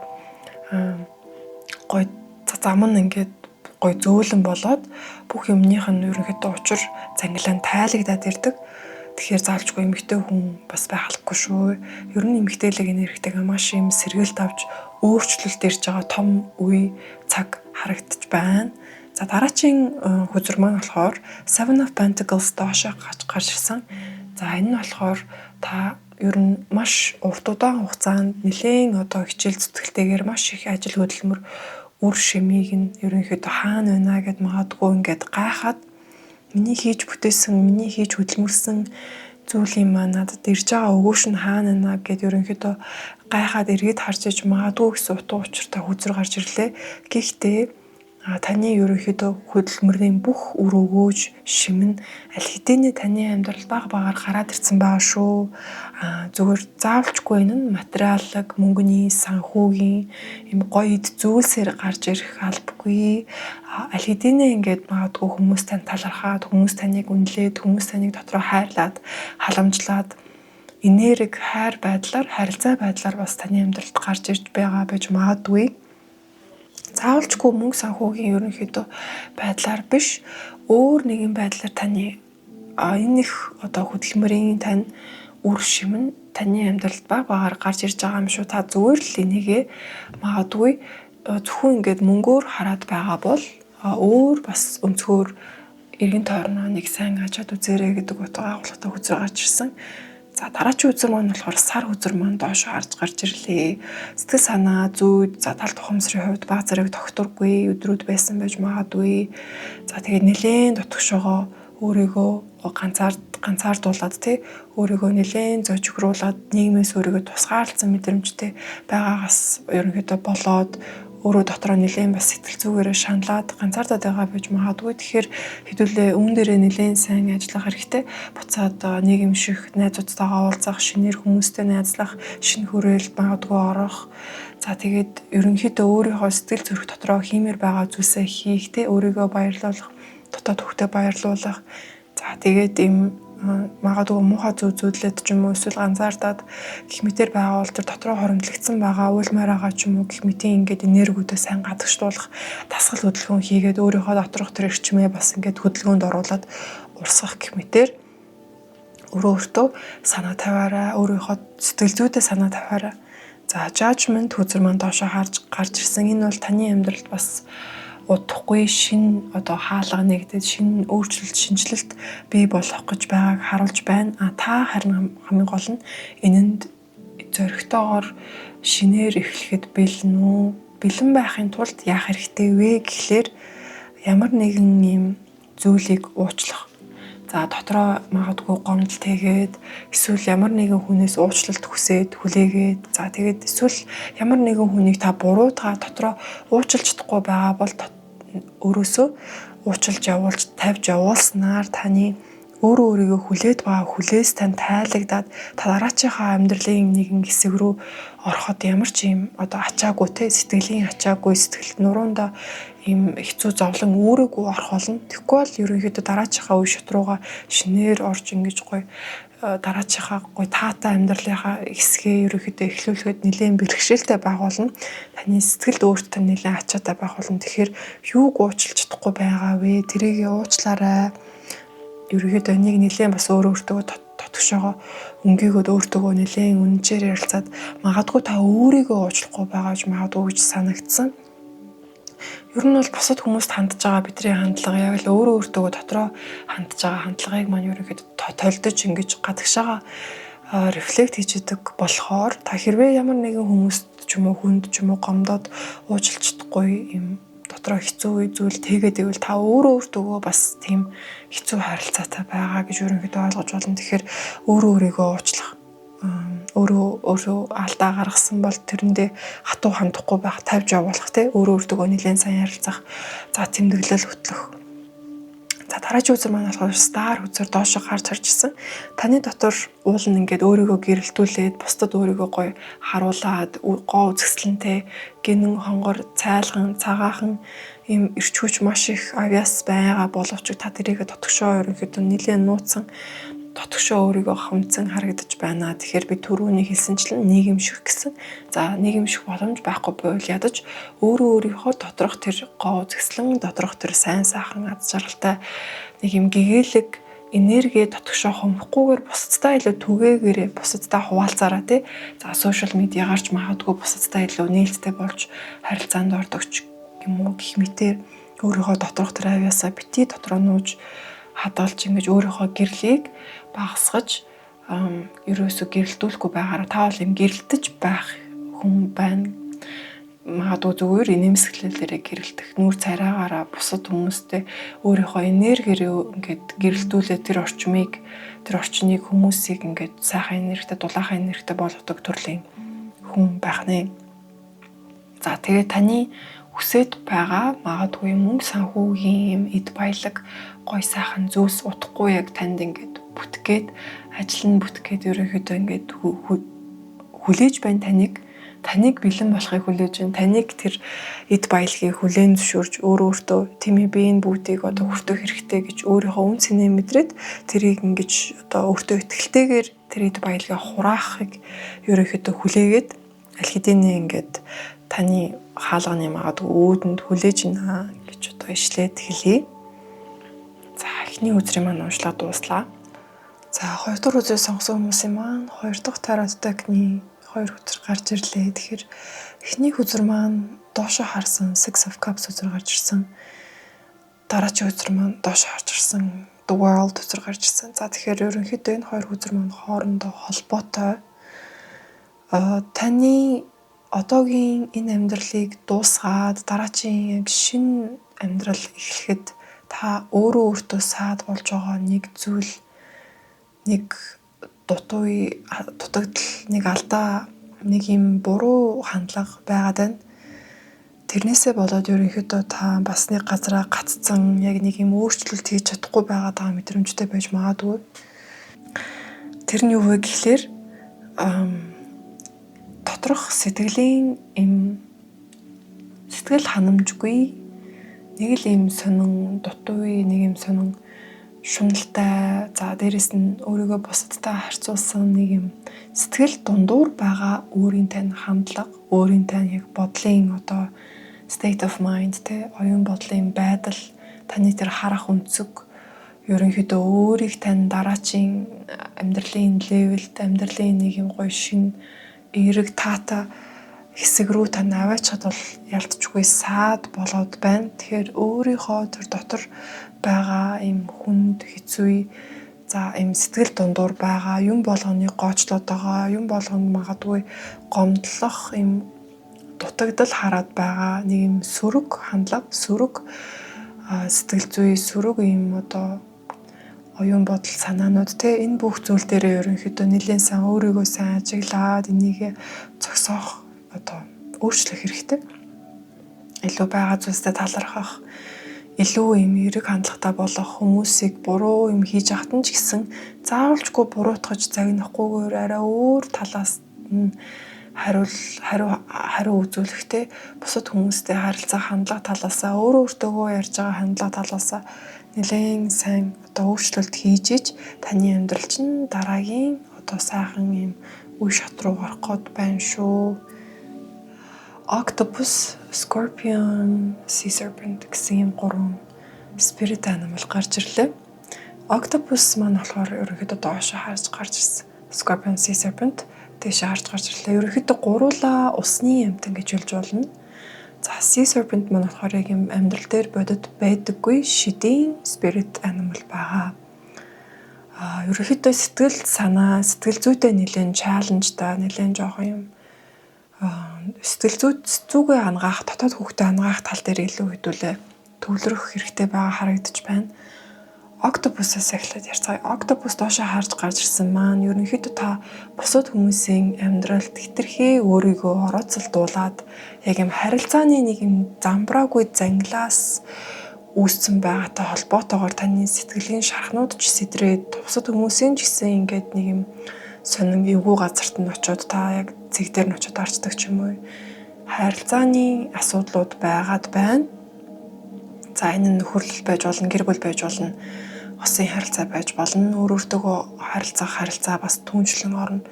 зам нь ингээд гоё зөөлөн болоод бүх юмных нь ерөнхийдөө учир цангилаан тайлагдаад ирдэг. Тэгэхээр заалжгүй эмэгтэй хүн бас байхалгүй шүү. Ер нь эмэгтэйлэг энергитэйгээ маш юм сэргэлт авч өөрчлөлт ирж байгаа том үе цаг харагдаж байна. За дараагийн хүзэр маань болохоор Seven of Pentacles доошоо гарч ирсэн. За энэ нь болохоор та ер нь маш урт удаан хугацаанд нэлээд хичээл зүтгэлтэйгээр маш их ажил хөдөлмөр үр шимийг нь ерөнхийдөө хаана байна гэд магадгүй ингээд гайхаад миний хийж бүтээсэн, миний хийж хөдөлмөрсөн зүйлийн маань надад ирж байгаа өгөөш нь хаана байна гэд ерөнхийдөө гайхаад эргээд харж иж магадгүй гэсэн утга учиртай хүзэр гарч ирлээ. Гэхдээ таны ерөнхийдөө хөдөлмөрийн бүх үр өгөөж шимэн аль хэдийнэ таны амьдрал баг багаар гараад ирсэн байгаа шүү. Зүгээр заавалчгүй энэ нь материаллык, мөнгөний, санхүүгийн юм гоё эд зүйлсээр гарч ирэх албагүй. Аль хэдийнэ ингээд магадгүй хүмүүс тань талархаад, хүмүүс таныг үнэлээд, хүмүүс таныг дотроо хайрлаад, халамжлаад энерги, хайр байдлаар, харилцаа байдлаар бас таны амьдралд гарч ирж байгаа байж магадгүй. Заавалжгүй мөнгө санхүүгийн ерөнхийдөө байдлаар биш, өөр нэгэн байдлаар таны энэ их одоо хөдөлмөрийн тань үр шим нь таны амьдралд баг багаар гарч ирж байгаа юм шүү. Та зүгээр л энийгээ магадгүй зөвхөн ингээд мөнгөөр хараад байгаа бол өөр бас өнцгөр эргэн тойрноо нэг сайн ажаад үзээрэй гэдэг утга агуулгатай хүзэр гарч ирсэн. За дараачийн үзэр маань болохоор сар үзэр маань доош харж гарч ирлээ. Сэтгэл санаа, зүйд, тал тухамсрын хувьд баг зэрэг тогтворгүй өдрүүд байсан байж магадгүй. За тэгээд нэлээд дотгошоогоо өөрийгөө ганцаардуулаад өөрийгөө нэлээд зожигруулад нийгмээс өөрийгөө тусгаарлсан мэдрэмжтэй байгаагаас ерөнхийдөө болоод өөрөө дотроо нэлээд бас сэтгэл зүгээрээ шаналаад ганцаардаад байгаа байж магадгүй. Тэгэхээр хэдүүлээ үүн дээрээ нэлээд сайн ажиллах хэрэгтэй. Буцаад нийгэм шиг найзуудтайгаа уулзах, шинээр хүмүүстэй найзлах, шинэ хүрээлэлд магадгүй орох. За тэгээд ерөнхийдөө өөрийнхөө сэтгэл зүрх дотроо хиймээр байгаа зүйлсээ хийх, өөрийгөө баярлуулах, дотоод хөвгтөө баярлуулах. За тэгээд ийм магадгүй муухай зүйлээд ч юм уу эсвэл ганцаардаад гэх мэтэр байгаа бол тэр дотроо хоримтлагдсан байгаа уйлмаар байгаа ч юм уу гэх мэтийн ингээд энергиудөө сайн гадагшлуулах, дасгал хөдөлгөөн хийгээд өөрийнхөө доторх тэр эрчмээ бас ингээд хөдөлгөөнд оруулаад урсгах гэх мэтэр өөртөө санаа тавиараа, өөрийнхөө сэтгэл зүйдээ санаа тавиараа. За judgment хүзэр маань доошоо харж гарч ирсэн. Энэ бол таны амьдралд бас удахгүй шинэ одоо хаалга нэгдээд шинэ өөрчлөлт, шинжилэлт бий болох гэж байгааг харуулж байна. Та харин хамгийн гол нь энэнд зөрөгтэйгээр шинээр эхлэхэд бэлэн үү? Бэлэн байхын тулд яах хэрэгтэй вэ гэхлээр ямар нэгэн юм зүйлийг уучлах. За дотроо магадгүй гомдол тэгээд эсвэл ямар нэгэн хүнээс уучлалт хүсээд хүлээгээд за тэгээд эсвэл ямар нэгэн хүнийг та буруутгаа дотроо уучлж чадахгүй байгаа бол өөрөөсөө уучлж явуулж тавьж явуулснаар таны өөрийгөө хүлээд байгаа хүлээс тань тайлагдаад та дараачийнхаа амьдралын нэгэн хэсэг рүү ороход ямар ч юм одоо ачаагүй сэтгэлийн ачаагүй сэтгэлд нуруундаа ийм хэцүү зовлон өөрийгөө орох болно. Тэгэхгүй бол ерөнхийдөө дараачийнхаа үе шат руугаа шинээр орж ингэж гоё дараачийнхаа гоё таатай амьдралынхаа хэсгээ ерөнхийдөө эхлүүлэхэд нэлээд бэрхшээлтэй байх болно. Таны сэтгэлд өөртөө нэлээд ачаатай байх болно. Тэгэхээр юуг уучлж чадахгүй байгаа вэ? Тэрийг уучлаарай. Ерөнхийдөө нэг нэлээд бас өөртөө дотгошоогоо өнгийгөөд өөртөө нэлээд үнэнчээр ярилцаад магадгүй та өөрийгөө уучлахгүй байгаа гэж магадгүй гэж санагдсан. Ер нь бол бусад хүмүүст хандж байгаа бидний хандлага яг л өөртөө дотроо хандж байгаа хандлагыг маань ерөнхийдөө толдож ингэж гадагшаага рефлект хийж идэг болохоор та хэрвээ ямар нэгэн хүмүүст ч юм уу хүнд ч юм уу гомдоод уучлж чадахгүй юм дотроо хэцүү зүйл тэгээд ивэл та өөртөө бас тийм хэцүү харилцаатай байгаа гэж ерөнхийдөө ойлгож болно. Тэгэхээр өөрийгөө уучлах өөрөө алдаа гаргасан бол тэрэндээ хатуу хандахгүй байх, тавьж явуулах өөртөө нэлээд сайн ярилцах, за тэмдэглэл хөтлөх. За дараагийн үзэр маань болохоор стар үзэр доошоо гарч харж ирсэн. Таны дотор уул нь ингээд өөрийгөө гэрэлтүүлээд бусдад өөрийгөө гоё харуулад гоо үзэсгэлэнтэй гинэн хонгор цайлган цагаахан ийм эрч хүч маш их авьяас байгаа боловч та тэрийг дотгошоо ерөнхийдөө нэлээд нууцсан дотгошоо өөрийгөө хомцсон харагдаж байна. Тэгэхээр би түрүүний хэлсэнчлэн нийгэмших гэсэн. За нийгэмших боломж байхгүй байвал ядаж өөрийнхөө доторх тэр гоо үзэсгэлэн доторх тэр сайн сайхан аз жаргалтай нэг юм гэгээлэг энерги дотгошоо хомохгүйгээр бусдтай илүү түгээгээрээ бусдтай хуваалцаараа за сошиал медиа гарч магадгүй бусдтай илүү нээлттэй болж харилцаанд ордогч юм уу гэх мэтээр өөрийнхөө доторх тэр авьяасаа бити дотроо нууж хадгалж ингэж өөрийнхөө гэрлийг багасгаж ерөөсө гэрэлтүүлэхгүй байгаараа та бол юм гэрэлтэж байх хүн байна. Магадгүй зүгээр инээмсэглэлээрээ гэрэлтэх нүүр царайгаараа бусад хүмүүстэй өөрийнхөө энергиэр ингээд гэрэлтүүлээ тэр орчныг хүмүүсийг ингээд сайхан энергитэй дулаахан энергитэй болгодог төрлийн хүн байх нэ. За тэгээ таны хүсэж байгаа магадгүй мөнгө санхүүгийн юм эд баялаг гой сайхан зүйлс утахгүй яг танд ингээд бүтгээд ажил нь бүтгээд ерөнхийдөө ингээд хүлээж байна таныг бэлэн болохыг хүлээж байна. Таныг тэр эд баялагийг хүлээн зөвшөөрж өөртөө тэмээ биеийн бүгдийг одоо хүртэх хэрэгтэй гэж өөрийнхөө үн цэнээ мэдрээд тэрийг ингэж одоо өөртөө итгэлтэйгээр тэр эд баялагаа хураахыг ерөнхийдөө хүлээгээд аль хэдийнэ ингээд таны хаалганы магадгүй өөдөнд хүлээж байна гэж одоо ишлээд хэлье. За эхний үзрийн маань уншлаад дууслаа. За 2 дахь үзээ сонгосон хүмүүсийн маань 2 дахь тараадтагны 2 үзэр гарч ирлээ. Тэгэхээр эхний үзэр маань доошо харсан Six of Cups үзэр гарч ирсэн. Дараагийн үзэр маань доошо харж ирсэн The World үзэр гарч ирсэн. За тэгэхээр ерөнхийдөө энэ 2 үзэр маань хоорондоо холбоотой. Таны одоогийн энэ амьдралыг дуусгаад дараагийн яг шинэ амьдрал эхлэхэд та өөртөө саад болж байгаа нэг зүйл, нэг дутагдал, нэг алдаа, нэг юм буруу хандлага байгаад байна. Тэрнээсээ болоод ерөнхийдөө та бас нэг газараа гаццсан, яг нэг юм өөрчлөлт хийж чадахгүй байгаа мэдрэмжтэй байж магадгүй. Тэр нь юу вэ гэхлээр доторх сэтгэлийн сэтгэл ханамжгүй нэг л юм сонин дутууй, нэг юм сонин шуналтай, за дээрэс нь өөрийгөө бусадтай харьцуулсан нэг юм сэтгэл дундуур байгаа өөрийн тань хандлага, өөрийн тань яг бодлын state of mind оюун бодлын байдал, таны тэр харах өнцөг, ерөнхийдөө өөрийг тань дараачийн амьдралын левелд, амьдралын нэг юм гоё шин эерэг таата хэсэг рүү та наваач чадвал ялцчихгүй саад болоод байна. Тэгэхээр өөрийнхөө тэр дотор байгаа юм хүнд хэцүү, за юм сэтгэл дундуур байгаа юм болгоныг гоочлоод байгаа, юм болгонд магадгүй гомдлох юм дутагдал хараад байгаа нэг юм сөрөг хандлага, сөрөг сэтгэл зүй, сөрөг юм оюун бодол, санаанууд энэ бүх зүйл дээр ерөнхийдөө нэлээд сайн өөрийгөө сайн ажиглаад энийг зогсоох өөрчлөх хэрэгтэй. Илүү байгаа зүйлстэй талархах, илүү юм эерэг хандлагатай болох, хүмүүсийг буруу юм хийж ахтан ч гэсэн заавалжгүй буруутгаж загнахгүйгээр арай өөр талаас нь хариу үзүүлэхтэй бусад хүмүүстэй харилцах хандлага талаасаа, өөртөөгөө ярьж байгаа хандлага талаасаа нэлээд сайн өөрчлөлт хийж иж таны амьдрал чинь дараагийн сайхан юм үе шат руу гарах гээд байна шүү. Octopus, Scorpion, Sea Serpent гэсэн юм 3 spirit animal гарч ирлээ. Octopus маань болохоор ерөнхийдөө доошо харж гарч ирсэн. Scorpion, Sea Serpent дэше харж гарч ирлээ. Ерөнхийдөө гуруула усны амьтан гэж хэлж болно. За Sea Serpent маань болохоор яг юм амьдрал дээр бодит байдаггүй шидийн spirit animal байгаа. Ерөнхийдөө сэтгэл санаа, сэтгэл зүйтэй нэлээд чаленжтай, нэлээд жоохон юм сэтгэл зүйгээ хангаах, дотоод хүүхдэд хангаах тал дээр илүү хэдүүлээ төвлөрөх хэрэгтэй байгаа харагдаж байна. Octopus-аас эхлээд ярьцгаая. Octopus доошоо харж гарч ирсэн маань ерөнхийдөө та бусад хүмүүсийн амьдралд хэтэрхий өөрийгөө орооцолдуулаад яг юм харилцааны нэг юм замбраагүй занглаас үүссэн байгаатай холбоотойгоор таны сэтгэлийн шархнууд ч сэдрээд бусад хүмүүсийн ч гэсэн ингээд нэг юм сонин эвгүй газарт нь очиод та яг цэг дээр нь очиод арчдаг ч юм уу. Харилцааны асуудлууд байгаад байна. За энэ нь нөхөрлөл байж болно, гэр бүл байж болно, осын харилцаа байж болно, өөртөөгөө харилцаа бас түншлэн орно.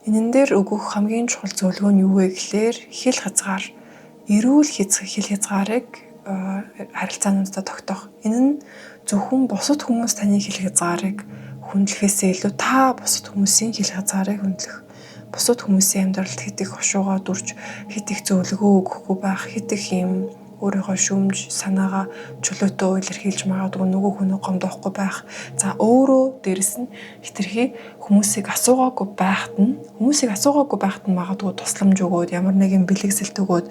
Энэн дээр өгөх хамгийн чухал зөвлөгөө нь юу вэ гэхээр хил хязгаар, эрүүл хил хязгаарыг харилцаануудад тогтоох. Энэ нь зөвхөн бусад хүмүүс таны хил хязгаарыг хүндлэхээсээ илүү та бусад хүмүүсийн хил хязгаарыг хүндлэх. Бусад хүмүүсийн амьдралд хэд их хошуугаа дүрж, хэд их зөвлөгөө өгөхгүй байх, хэд их юм өөрийнхөө шүүмж, санаагаа чөлөөтөө илэрхийлж магадгүй нөгөө хүнээ гомдоохгүй байх. За өөрөө дээрэс нь хэтэрхий хүмүүсийг асуугаагүй байхад нь магадгүй тусламж өгөөд ямар нэгэн бэлэгсэлт өгөөд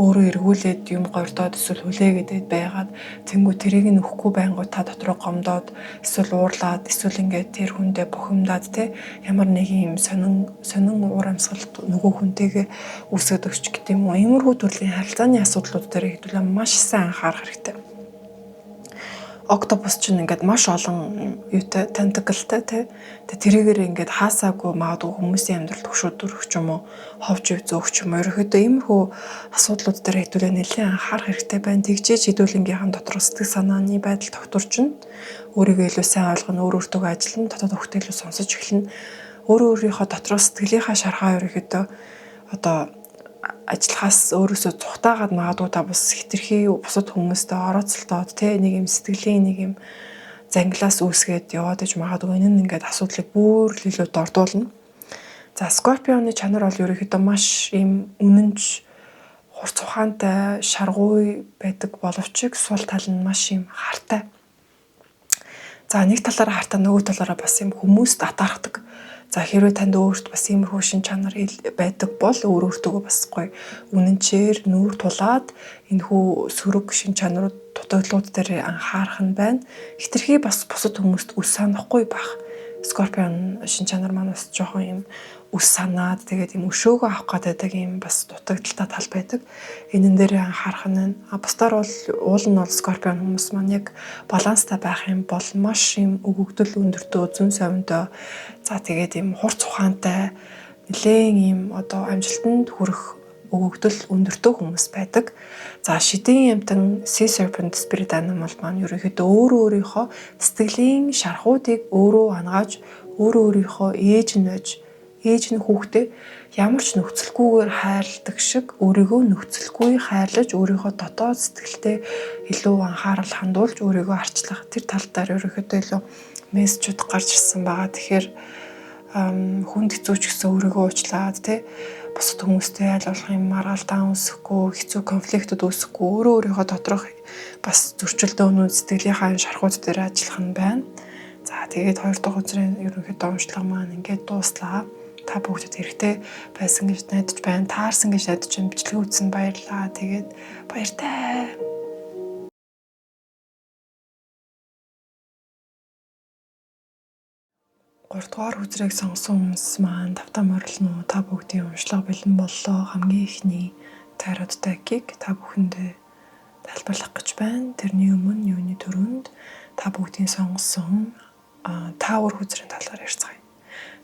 өөрөө эргүүлээд юм гордоод эсвэл хүлээгээд байгаад тэнгуү тэрийг нь өгөхгүй байнгут та дотроо гомдоод эсвэл уурлаад эсвэл ингээд тэр хүндээ бухимдаад ямар нэгэн юм сонин уур амьсгалт нөгөө хүнтэйгээ үүсгэж өгч гэдэг юм уу. Иймэрхүү төрлийн харилцааны асуудлууд дээр маш сайн анхаарах хэрэгтэй. Octopus ч ингээд маш олон юутай tentacleтай тэрийгээр ингээд хаасаагүй магадгүй хүмүүсийн амьдралд хөшөөдөрөх ч юм уу, ховж зөөх ч юм уу. Ерөнхийдөө иймэрхүү асуудлууд дээр хэдүүлээ нэлээд анхаарах хэрэгтэй байна. Тэгжээж хэдүүлгийнхаа дотор сэтгэл санааны байдал тогтворчно. Өөрийгөө илүү сайн ойлгоно, өөртөө ажиллана, дотоод хөвгтөө илүү сонсож эхэлнэ. Өөрийнхөө дотор сэтгэлийнхаа шархаа ерөнхийдөө ажиллахаас өөрөөсөө цухтаагаад магадгүй та бас хэтэрхий бусад хүмүүстэй орооцолдоод нэг юм сэтгэлийн нэг юм зангилаас үүсгээд яваад иж магадгүй энэ нь ингээд асуудлыг бүр илүү дордуулна. За Скорпионы чанар бол ерөнхийдөө маш ийм үнэнч, хурц ухаантай, шаргуй байдаг боловч сул тал нь маш ийм хартай. За нэг талаараа хартай, нөгөө талаараа бас ийм хүмүүст атаархдаг. За хэрвээ танд өөрт бас иймэрхүү шин чанар байдаг бол өөртөө бас гоё үнэнчээр нүүр тулаад энэхүү сөрөг шин чанарууд дутагдлууд дээр анхаарах нь байна. Хитрхи бас бусад хүмүүст үс санахгүй байх. Скорпион шин чанар маань бас жоохон юм үс санаад тэгээд юм өшөөгөө авах гэдэг юм бас дутагдaltaй тал байдаг. Энэн дээр анхаарах нь бусдаар бол уул нь бол Скорпион хүмүүс маань яг баланстай байх юм бол маш юм өгөгдөл өндөртөө зүүн совиндоо за тэгээд юм хурц ухаантай нэлээд юм одоо амжилтанд хүрэх өгөгдөл өндөртөө хүмүүс байдаг. За шидийн амтан Sea Serpent Spirit Animal маань ерөнхийдөө өөрийнхөө сэтгэлийн шархуудыг өөрөө ангааж өөрийнхөө ээж нь хүүхдээ ямар ч нөхцөлгүйгээр хайрладаг шиг өөрийгөө нөхцөлгүй хайрлаж өөрийнхөө дотоод сэтгэлдээ илүү анхаарал хандуулж өөрийгөө арчлах тэр тал дээр ерөнхийдөө илүү мессежүүд гарч ирсэн байгаа. Тэгэхээр хүнд хэцүү ч гэсэн өөрийгөө уучлаад бусад хүмүүстэй аль болох юм маргалдаан үүсэхгүй, хэцүү конфликтүүд үүсэхгүй, өөрийнхөө доторх бас зөрчилдөөнүүд сэтгэлийнхаа шархууд дээр ажиллах нь байна. За тэгээд 2 дахь үзрийн ерөнхийдөө уншлага маань ингээд дууслаа. Та бүгдэд хэрэгтэй байсан гэж найдаж байна. Таарсан гэж найдаж бичлэг үзсэн баярлалаа. Тэгээд баяртай. 3 дугаар үзрийг сонгосон хүмүүс маань тавтаа морилно уу? Та бүгдийн уншлага бэлэн боллоо. Хамгийн ихний Tarot deck-ийг та бүхэндээ тайлбарлах гэж байна. Тэрний өмнө юуны төрөнд та бүгдийн сонгосон Tower үзрийн талаар ярьцгаая.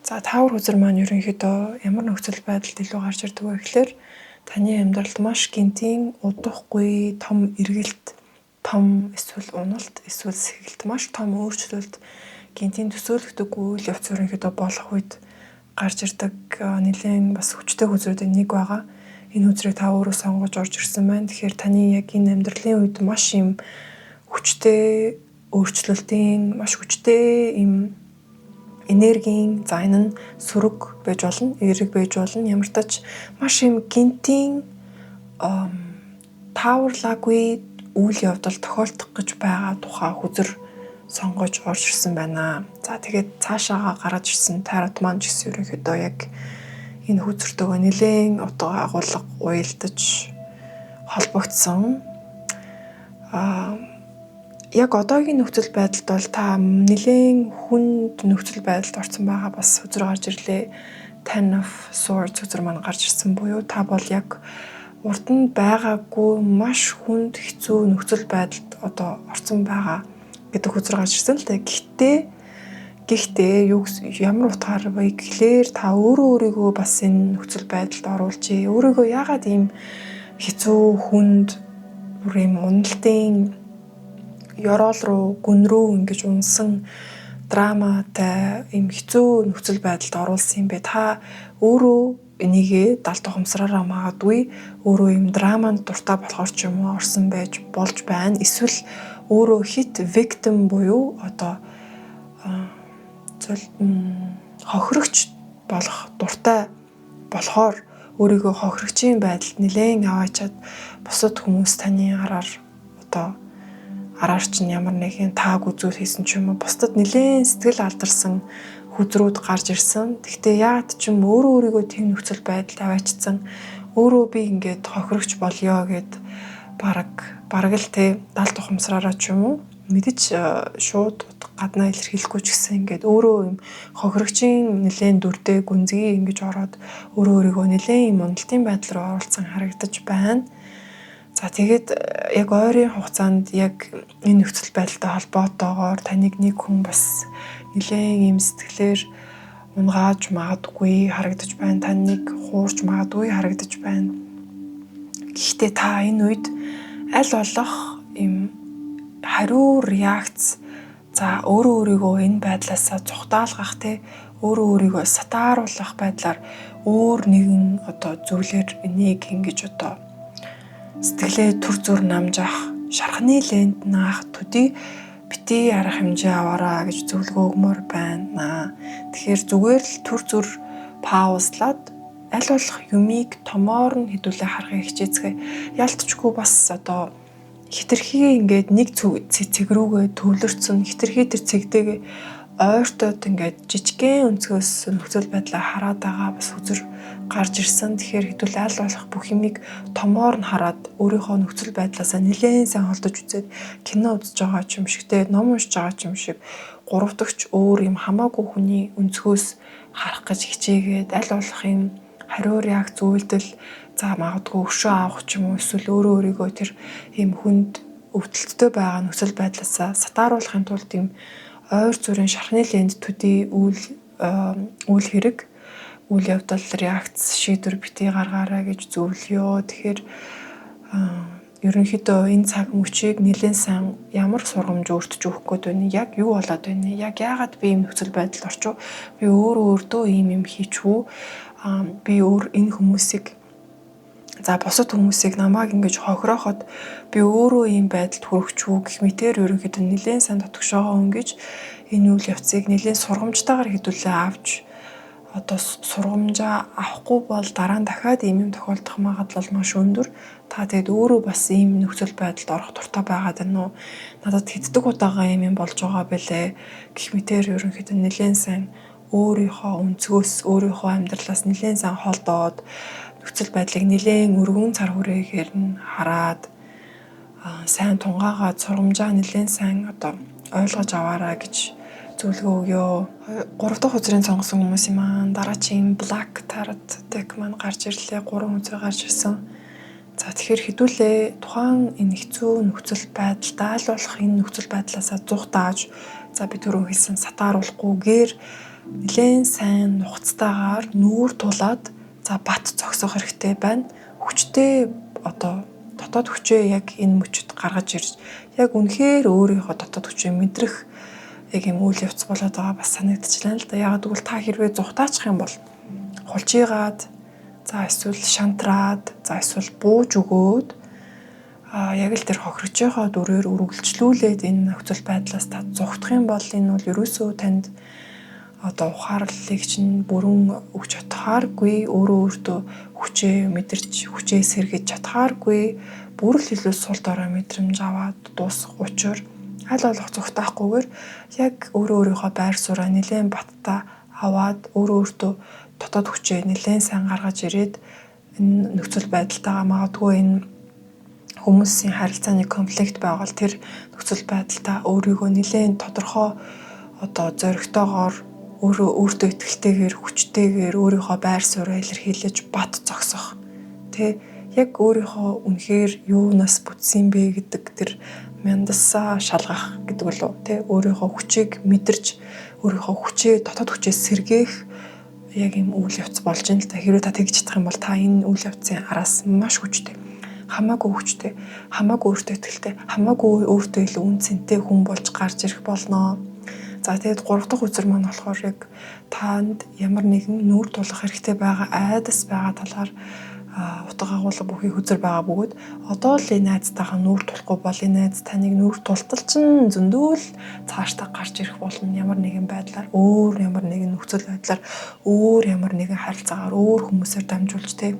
За Tower үзэр маань ерөнхийдөө ямар нөхцөл байдалд илүү гарч ирдэг вэ гэхээр таны амьдралд маш гинтийн удахгүй том эргэлт, том эсвэл уналт, эсвэл сэгэлт, маш том өөрчлөлт, гинтийн төсөөлөгдөг үйл явц ерөнхийдөө болох үед гарч ирдэг нэлээд бас хүчтэй үзрүүдийн нэг байгаа. Энэ үзрийг та өөрөө сонгож орж ирсэн байна. Тэгэхээр таны яг энэ амьдралын үед маш юм хүчтэй өөрчлөлтийн, маш хүчтэй юм энергийн энэ нь сөрөг байж болно, эерэг байж болно. Ямар ч маш юм гинтийн тааварлаагүй үйл явдал тохиолдох гэж байгаа тухай хүзэр сонгож орж ирсэн байна. За тэгээд цаашаага гараад ирсэн Tarot маань ч гэсэн ерөнхийдөө яг энэ хүзэртэйгээ нэлээд утга агуулга уялдаж холбогдсон. Яг одоогийн нөхцөл байдалд бол та нэлээд хүнд нөхцөл байдалд орсон байгаа бас үзэр гарч ирлээ. Ten of Swords үзэр маань гарч ирсэн буюу та бол яг урд нь байгаагүй маш хүнд хэцүү нөхцөл байдалд одоо орсон байгаа гэдэг үзэр гарч ирсэн л дээ. Гэхдээ ямар утгаар вэ гэхлээр та өөрийгөө бас энэ нөхцөл байдалд оруулжээ. Өөрийгөө яагаад ийм хэцүү хүнд бүр ийм уналтын ёроол руу гүн рүү ингэж унсан драматай ийм хэцүү нөхцөл байдалд оруулсан юм бэ? Та өөрөө энийгээ далд ухамсараараа магадгүй өөрөө ийм драманд дуртай болохоор ч юм уу орсон байж болж байна. Эсвэл өөрөө хит victim буюу одоо хохирогч болох дуртай болохоор өөрийгөө хохирогчийн байдалд нэлээд аваачаад бусад хүмүүс таны араар одоо араарч нь ямар нэгэн тааг үзүүл хийсэн ч юм уу бусдад нэлээд сэтгэл алдарсан хүзрүүд гарч ирсэн. Гэхдээ яагаад ч юм өөрийгөө тийм нөхцөл байдалд аваачсан өөрөө би ингээд хохирогч болёо гэд бараг л далд ухамсараараа ч юм уу мэдэж шууд гаднаа илэрхийлэхгүй ч гэсэн ингээд өөрөө юм хохирогчийн нэлээд дүрдээ гүнзгий ингэж ороод өөрийгөө нэлээд юм уналтын байдал руу оруулсан харагдаж байна. За тэгээд яг ойрын хугацаанд яг энэ нөхцөл байдалтай холбоотойгоор таныг нэг хүн бас нэлээд юм сэтгэлээр унгааж магадгүй харагдаж байна. Таныг хуурч магадгүй харагдаж байна. Гэхдээ та энэ үед аль болох юм хариу реакц за өөрийгөө энэ байдлаасаа цухтаалгах өөрийгөө сатааруулах байдлаар өөр нэгэн одоо зүйлээр энийг ингэж одоо сэтгэлээ төр зүр намжаах шархны лент наах төдий бити арга хэмжээ аваараа гэж зөвлөгөө өгмөр байна. Тэгэхээр зүгээр л төр зүр паузлаад аль болох юмыг томоор нь хэдүүлээ харахыг хичээцгээе. Ялтчгүй бас одоо хитрхи ингээд нэг цэг рүүгээ төвлөрсөн хитрхи тэр цэгтэйгээ ойртоод ингээд жижигхэн өнцгөөс нөхцөл байдлаа хараад байгаа бас үзэр гарч ирсэн. Тэгэхээр хэдүүл аль болох бүх юмыг томоор нь хараад өөрийнхөө нөхцөл байдлаасаа нэлээд сайн холдож үзээд кино үзэж байгаа ч юм шиг те ном уншиж байгаа ч юм шиг гуравдагч өөр юм хамаагүй хүний өнцгөөс харах гэж хичээгээд аль болох юм хариу реакц үйлдэл за магадгүй өшөө авах ч юм уу эсвэл өөрөө өөрийгөө тэр ийм хүнд өвдөлттэй байгаа нөхцөл байдлаасаа сатааруулахын тулд ийм ойр зүрийн шархны ленд төдий үйл хэрэг үйл явдал реакц шийдвэр битгий гаргаарай гэж зөвлөё. Тэгэхээр ерөнхийдөө энэ цаг мөчийг нэлээд сайн ямар сургамж өөртөө өгөх гээд байна. Яг юу болоод байна? Яг яагаад би ийм нөхцөл байдалд орчих вэ? Би өөртөө ийм хийчихв. Би энэ хүмүүсийг за бусад хүмүүсийг намайг ингэж хохирооход би өөрөө ийм байдалд хүрчихв гэх мэтээр ерөнхийдөө нэлээд сайн дотгошоогоо өнгөж энэ үйл явцыг нэлээд сургамжтайгаар хэдүүлээ авч одоо сургамжаа авахгүй бол дараа нь дахиад ийм тохиолдох магадлал маш өндөр. Та тэгэд өөрөө бас ийм нөхцөл байдалд орох дуртай байгаад байна уу? Надад хэддэг удаага ийм болж байгаа бэлээ гэх мэтээр ерөнхийдөө нэлээд сайн өөрийнхөө өнцгөөс өөрийнхөө амьдралаас нэлээд сайн холдоод нөхцөл байдлыг нэлээд өргөн цар хүрээгээр нь хараад сайн тунгаагаад сургамжаа нэлээд сайн одоо ойлгож аваарай гэж зөвлөгөө өгье. 3 дахь үзрийн сонгосон хүмүүсийн маань дараагийн Black Tarot deck маань гарч ирлээ. 3 үзрээ гарч ирсэн. За тэгэхээр хэдүүлээ тухайн энэ хэцүү нөхцөл байдалд аль болох энэ нөхцөл байдлаасаа зүхтааж за би түрүү хэлсэн сатааруулахгүйгээр нэлээд сайн нухацтайгаар нүүр тулаад за бат зогсох хэрэгтэй байна. Хүчтэй одоо дотоод хүчээ яг энэ мөчөд гаргаж ирж яг үнэхээр өөрийнхөө дотоод хүчээ мэдрэх яг юм үйл явц болоод байгаа бас санагдчихлаа л да. Ягаад гэвэл та хэрвээ зүхтаачих юм бол хулжигаад за эсвэл шантраад за эсвэл бууж өгөөд яг л тэр хохирож байгаа дүрээр үргэлжлүүлээд энэ нөхцөл байдлаас та зүхтах юм бол энэ бол ерөөсөө танд одоо ухаарлыг чинь бүрэн өгч чадхааргүй, өөртөө хүчээ мэдэрч хүчээ сэргэж чадхааргүй, бүр л илүү сул дорой мэдрэмж аваад дуусах учраа аль болох зүгтаахгүйгээр яг өөрийнхөө байр сууриа нэлээд баттай аваад өөртөө дотоод хүчээ нэлээд сайн гаргаж ирээд энэ нөхцөл байдалтайгаа магадгүй энэ хүмүүсийн харилцааны конфликт байвал тэр нөхцөл байдалтаа өөрийгөө нэлээд тодорхой одоо зоригтойгоор өөртөө ихтэйгээр хүчтэйгээр өөрийнхөө байр сууриа илэрхийлж бат зогсох. Тэ яг өөрийнхөө үнэхээр юунаас бүтсэн бэ гэдэг тэр мяндасаа шалгах гэдэг болов тэ өөрийнхөө хүчийг мэдэрч өөрийнхөө хүчээ дотоод хүчээ сэргээх яг юм үйл явц болж ин л та хэрвээ та тэгж чадах юм бол та энэ үйл явцын араас маш хүчтэй хамаагүй хүчтэй хамаагүй өөртөө ихтэй хамаагүй өөртөө илүү үн цэнтэй хүн болж гарч ирэх болно. За тэгээд 3 дахь үзэр маань болохоор яг танд ямар нэгэн нүүр тулах хэрэгтэй байгаа айдас байгаа талаар утга агуулга бүхий үзэр байгаа бөгөөд одоо л энэ айдастайгаа нүүр тулахгүй бол энэ айдас таныг нүүр тултал чинь зөндөл цаашдаа гарч ирэх болно. Ямар нэгэн байдлаар ямар нэгэн нөхцөл байдлаар ямар нэгэн харилцаагаар хүмүүсээр дамжуулж тэ.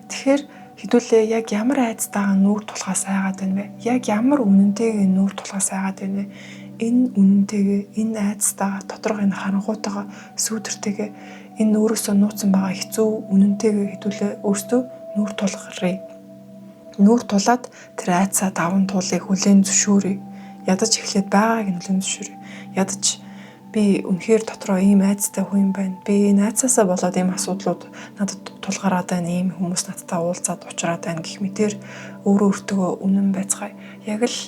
Тэгэхээр хэдүүлээ яг ямар айдастайгаа нүүр тулахаас айгаад байна вэ? Яг ямар үнэнтэйгээ нүүр тулахаас айгаад байна вэ? Энэ үнэнтэйгээ энэ айдастайгаа тодорхой энэ харанхуйтайгаа сүйдэртэйгээ энэ өөрөөсөө нууцсан байгаа хэцүү үнэнтэйгээ хэдүүлээ өөртөө нүүр тулгарыг. Нүүр тулаад тэр айдсаа даван туулыг хүлээн зөвшөөрье. Ядаж эхлээд байгааг нь хүлээн зөвшөөрье. Ядаж би үнэхээр дотроо ийм айдастай хүн байна. Би энэ айдсаасаа болоод ийм асуудлууд надад тулгараад байна. Ийм хүмүүс надтай уулзаад уулзраад байна гэх мэтэр өөртөө үнэн байцгаая. Яг л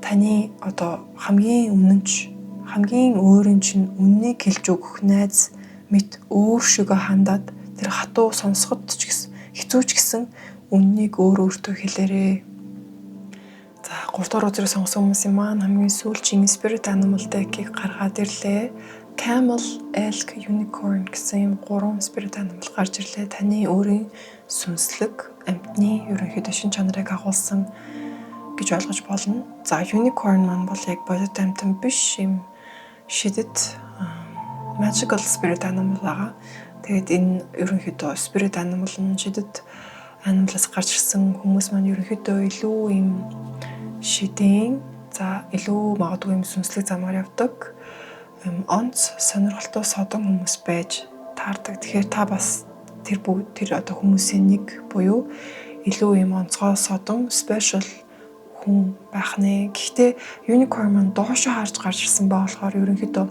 таны одоо хамгийн үнэнч хамгийн өөрийн чинь үннийг хэлж өгөх найз мэд өөр шигээ хандаад тэр хатуу сонсоход ч гэсэн хэцүү ч гэсэн үннийг өөртөө хэлээрээ. За 3 дахь үзрээ сонгосон хүмүүсийн маань хамгийн сүүлчийн Spirit Animal Deck-ийг гаргаад ирлээ. Camel, Elk, Unicorn гэсэн юм 3 Spirit Animal гарч ирлээ. Таны өөрийн сүнслэг, амьтны ерөнхийдөө шин чанарыг агуулсан гэж ойлгож болно. За unicorn маань бол яг бодит амьтан биш юм шидэт magical spirit animal байгаа. Тэгээд энэ ерөнхийдөө spirit animal нь шидэт animal-аас гарч ирсэн хүмүүс маань ерөнхийдөө илүү юм шидээн за илүү магадгүй юм сүнслэг замаар явдаг. Онц сонирхолтой содон хүмүүс байж таардаг. Тэгэхээр та бас тэр одоо хүмүүсийн нэг буюу илүү юм онцгой содон special хүн байх нэ. Гэхдээ unicorn маань доошоо харж гарч ирсэн болохоор ерөнхийдөө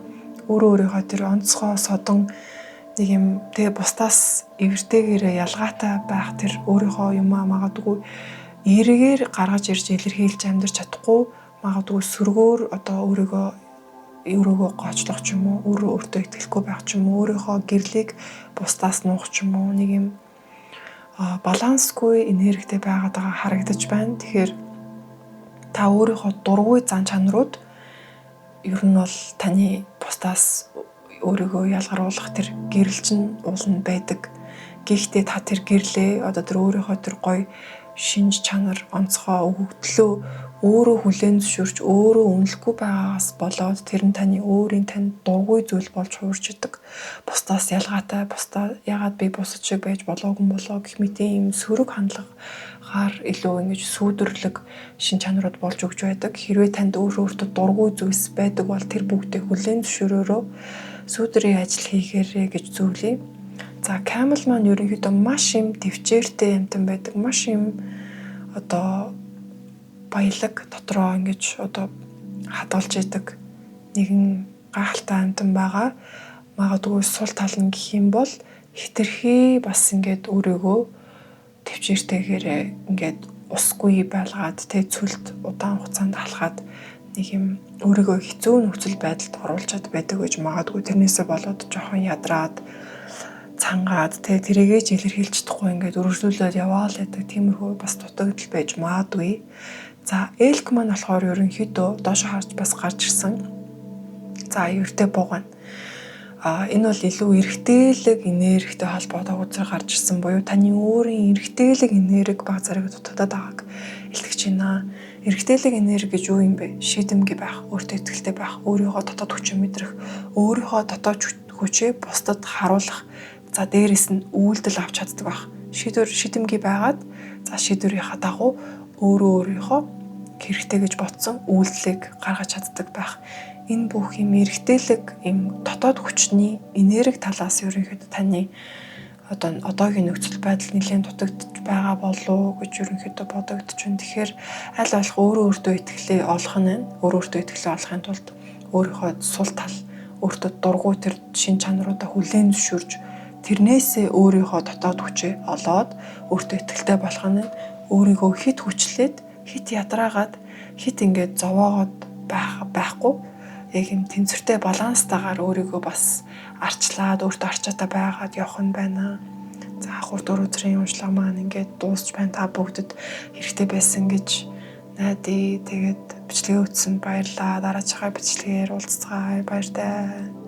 өөрийнхөө тэр онцгой содон нэг юм тэгээ бусдаас эвэртэйгээр ялгаатай байх тэр өөрийнхөө юмаа магадгүй эргээр гаргаж ирж илэрхийлж амьдарч чадахгүй магадгүй сөргөөр одоо өөрийгөө гоочлох ч юм уу өөртөө итгэлгүй байх ч юм уу өөрийнхөө гэрлийг бусдаас нуух ч юм уу нэг юм балансгүй энергитэй байгаад байгаа харагдаж байна. Тэгэхээр та өөрийнхөө дургүй зан чанарууд ер нь бол таны бусдаас өөрийгөө ялгаруулах тэр гэрэл чинь уулна байдаг. Гэхдээ та тэр гэрлээ одоо тэр өөрийнхөө тэр гоё шинж чанар онцгой өгөгдлөө өөрөө хүлээн зөвшөөрч өөрөө үнэлэхгүй байгаагаас болоод тэр нь таны өөрийн танд дургүй зүйл болж хуурч идэг. Бусдаас ялгаатай ягаад би бусад шиг байж болоогүй гэх мэт ийм сөрөг хандлагаар илүү ингэж сүйдэрлэг шин чанарууд болж өгч байдаг. Хэрвээ танд өөртөө дургүй зүйлс байдаг бол тэр бүгдийг хүлээн зөвшөөрөөрөө сүйдрийн ажил хийгээрэй гэж зөвлөе. За camel маань ерөнхийдөө маш юм төвчээртэй амьтан байдаг. Маш юм одоо баялаг дотроо ингэж одоо хадгалж идэг нэгэн гайхалтай амьтан байгаа. Магадгүй сул тал нь гэх юм бол хитрхи бас ингээд өөрийгөө төвчээртэйгээр ингээд усгүй байлгаад тэ цүлт удаан хугацаанд алхаад нэг юм өөрийгөө хэцүү нөхцөл байдалд оруулчаад байдаг гэж магадгүй тэрнээсээ болоод жоохон ядраад цангаад тэрийгээ ч илэрхийлж чадахгүй ингээд өргөжлүүлээд яваал гэдэг тиймэрхүү бас дутагдал байж магадгүй. За элк маань болохоор ерөнхийдөө доошо харж бас гарч ирсэн. За аюуртай буугана. Энэ бол илүү эргэтэлэг энергитэй холбоотой үзэр гарч ирсэн буюу таны өөрийн эргэтэлэг энерги баг зэрэг дутагдаад байгааг илтгэж байна. Эргэтэлэг энерги гэж юу юм бэ? Шийдэмгий байх, өөртөө итгэлтэй байх, өөрийнхөө дотоод хүчээ мэдрэх, өөрийнхөө дотоод хүчээ бусдад харуулах. За дээрэс нь үйлдэл авч чаддаг байх. Шийдэмгий байгаад за шийдвэрийнхаа дагуу өөрийнхөө хэрэгтэй гэж бодсон үйлдэлийг гаргаж чаддаг байх. Энэ бүх юм эргэтэлэг юм дотоод хүчний энерги талаас ерөнхийдөө таны одоогийн нөхцөл байдал нэлээд дутагдж байгаа болов гэж ерөнхийдөө бодогдож байна. Тэгэхээр аль болох өөртөө итгэлээ олох нь өөртөө итгэлээ олохын тулд өөрийнхөө сул тал өөртөө дургүй тэр шин чанаруудаа хүлээн зөвшөөрж тэрнээсээ өөрийнхөө дотоод хүчээ олоод өөртөө итгэлтэй болох нь өөрийгөө хит хүчлээд хит ядраагаад хит ингээд зовоогоод байхгүй яг юм тэнцвэртэй баланстайгаар өөрийгөө бас арчлаад өөртөө арчаатай байгаад явах нь байна. За 3-4 өдрийн уншлага маань ингээд дуусч байна. Та бүгдэд хэрэгтэй байсан гэж найдаа. Тэгээд бичлэгээ үзсэн баярлалаа. Дараачихаа бичлэгээр уулзцгаая. Баяртай.